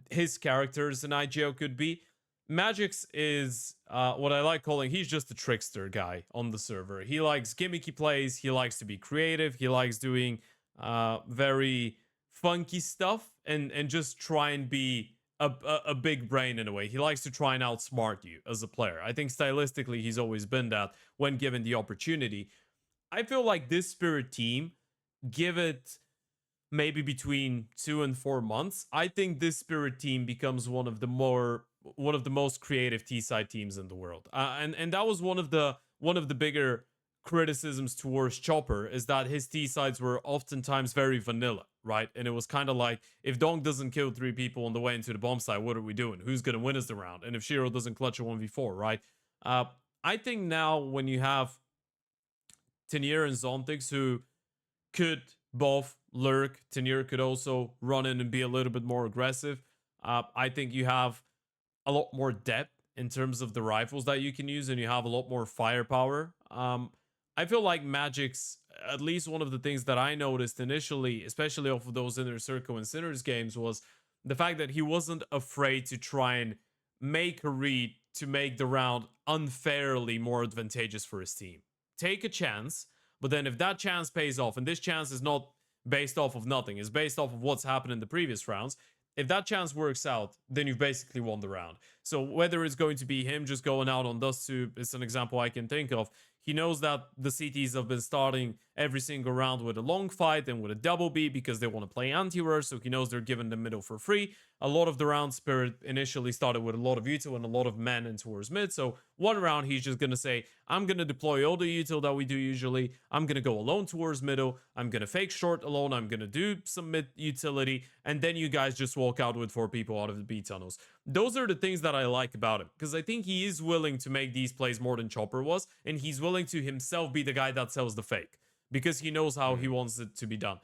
his characters in IGO could be. magixx is what I like calling, he's just a trickster guy on the server. He likes gimmicky plays, he likes to be creative, he likes doing very funky stuff, and just try and be a big brain in a way. He likes to try and outsmart you as a player. I think stylistically he's always been that when given the opportunity. I feel like this Spirit team, give it maybe between 2 and 4 months, I think this Spirit team becomes one of the most creative T side teams in the world. And that was one of the bigger criticisms towards Chopper, is that his T sides were oftentimes very vanilla, right? And it was kind of like, if Donk doesn't kill 3 people on the way into the bomb site, what are we doing? Who's gonna win us the round? And if Shiro doesn't clutch a 1v4, right? Uh, I think now when you have Tenier and Zontix who could both lurk, Tenier could also run in and be a little bit more aggressive. I think you have a lot more depth in terms of the rifles that you can use, and you have a lot more firepower. I feel like magixx, at least one of the things that I noticed initially, especially off of those Inner Circle and Sinners games, was the fact that he wasn't afraid to try and make a read to make the round unfairly more advantageous for his team. Take a chance, but then if that chance pays off, and this chance is not based off of nothing, it's based off of what's happened in the previous rounds. If that chance works out, then you've basically won the round. So whether it's going to be him just going out on Dust 2, it's an example I can think of. He knows that the CTs have been starting every single round with a long fight and with a double B because they want to play anti-rare, so he knows they're giving the middle for free. A lot of the round Spirit initially started with a lot of util and a lot of men in towards mid, so one round he's just going to say, I'm going to deploy all the util that we do usually, I'm going to go alone towards middle, I'm going to fake short alone, I'm going to do some mid utility, and then you guys just walk out with 4 people out of the B tunnels. Those are the things that I like about him, because I think he is willing to make these plays more than Chopper was, and he's willing to himself be the guy that sells the fake, because he knows how he wants it to be done.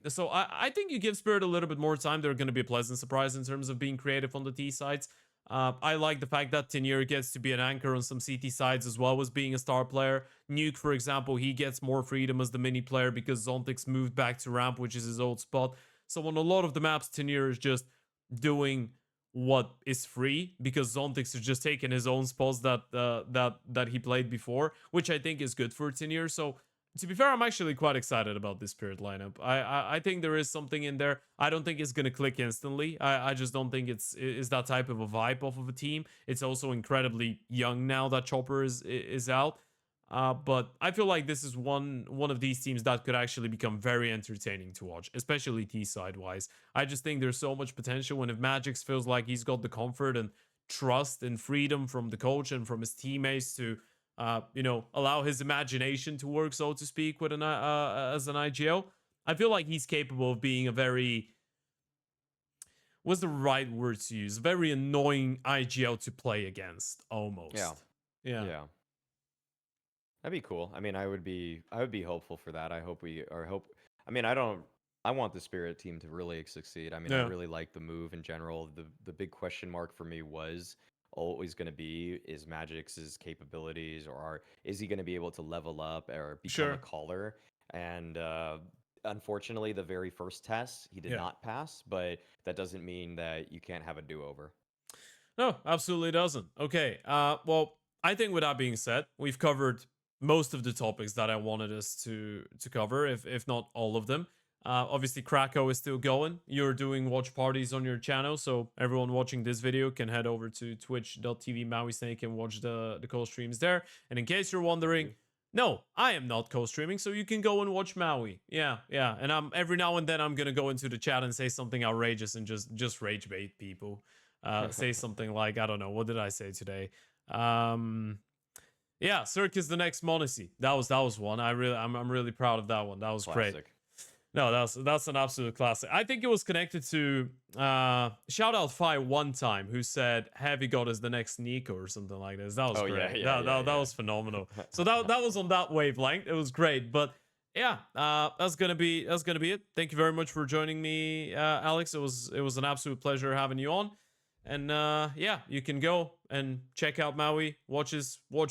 So I think you give Spirit a little bit more time, they're going to be a pleasant surprise in terms of being creative on the T sides. I like the fact that Tenier gets to be an anchor on some CT sides as well as being a star player. Nuke, for example, he gets more freedom as the mini player because Zontix moved back to ramp, which is his old spot. So on a lot of the maps, Tenier is just doing what is free because Zontix is just taking his own spots that he played before, which I think is good for Tenier. So to be fair, I'm actually quite excited about this Spirit lineup. I think there is something in there. I don't think it's gonna click instantly. I just don't think it's that type of a vibe off of a team. It's also incredibly young now that Chopper is out. But I feel like this is one of these teams that could actually become very entertaining to watch, especially T side wise. I just think there's so much potential, and if magixx feels like he's got the comfort and trust and freedom from the coach and from his teammates to allow his imagination to work, so to speak, with as an IGL, I feel like he's capable of being a very, what's the right word to use? Very annoying IGL to play against, almost. Yeah. That'd be cool. I mean, I would be hopeful for that. I mean, I want the Spirit team to really succeed. I mean, I Yeah. really like the move in general. The big question mark for me was always going to be, is magixx's capabilities, or is he going to be able to level up or become a Sure. caller? And unfortunately, the very first test he did Yeah. not pass, but that doesn't mean that you can't have a do-over. No, absolutely doesn't. Okay. Well, I think with that being said, we've covered most of the topics that I wanted us to cover, if not all of them. Obviously, Krakow is still going. You're doing watch parties on your channel, so everyone watching this video can head over to twitch.tv Mauisnake and watch the co-streams there. And in case you're wondering, no, I am not co-streaming, so you can go and watch Maui. Yeah. And every now and then I'm gonna go into the chat and say something outrageous and just rage bait people. Say something like, I don't know, what did I say today? Yeah, Circus the next Monacy. That was one. I'm really proud of that one. That was Classic. great. No, that's an absolute classic. I think it was connected to shout out Fi one time who said Heavy God is the next NiKo or something like this. That was great. Yeah, That was phenomenal. So that was on that wavelength. It was great. But yeah, that's gonna be it. Thank you very much for joining me, Alex. It was an absolute pleasure having you on. And yeah, you can go and check out Maui, watch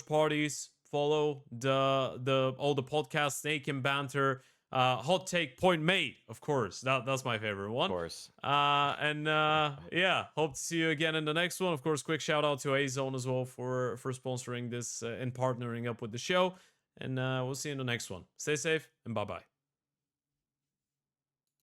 parties, follow all the podcasts, Snake and Banter, Hot Take Point Made, of course. That's my favorite one. Of course. Yeah, hope to see you again in the next one. Of course, quick shout out to A-Zone as well for sponsoring this and partnering up with the show. And we'll see you in the next one. Stay safe and bye-bye.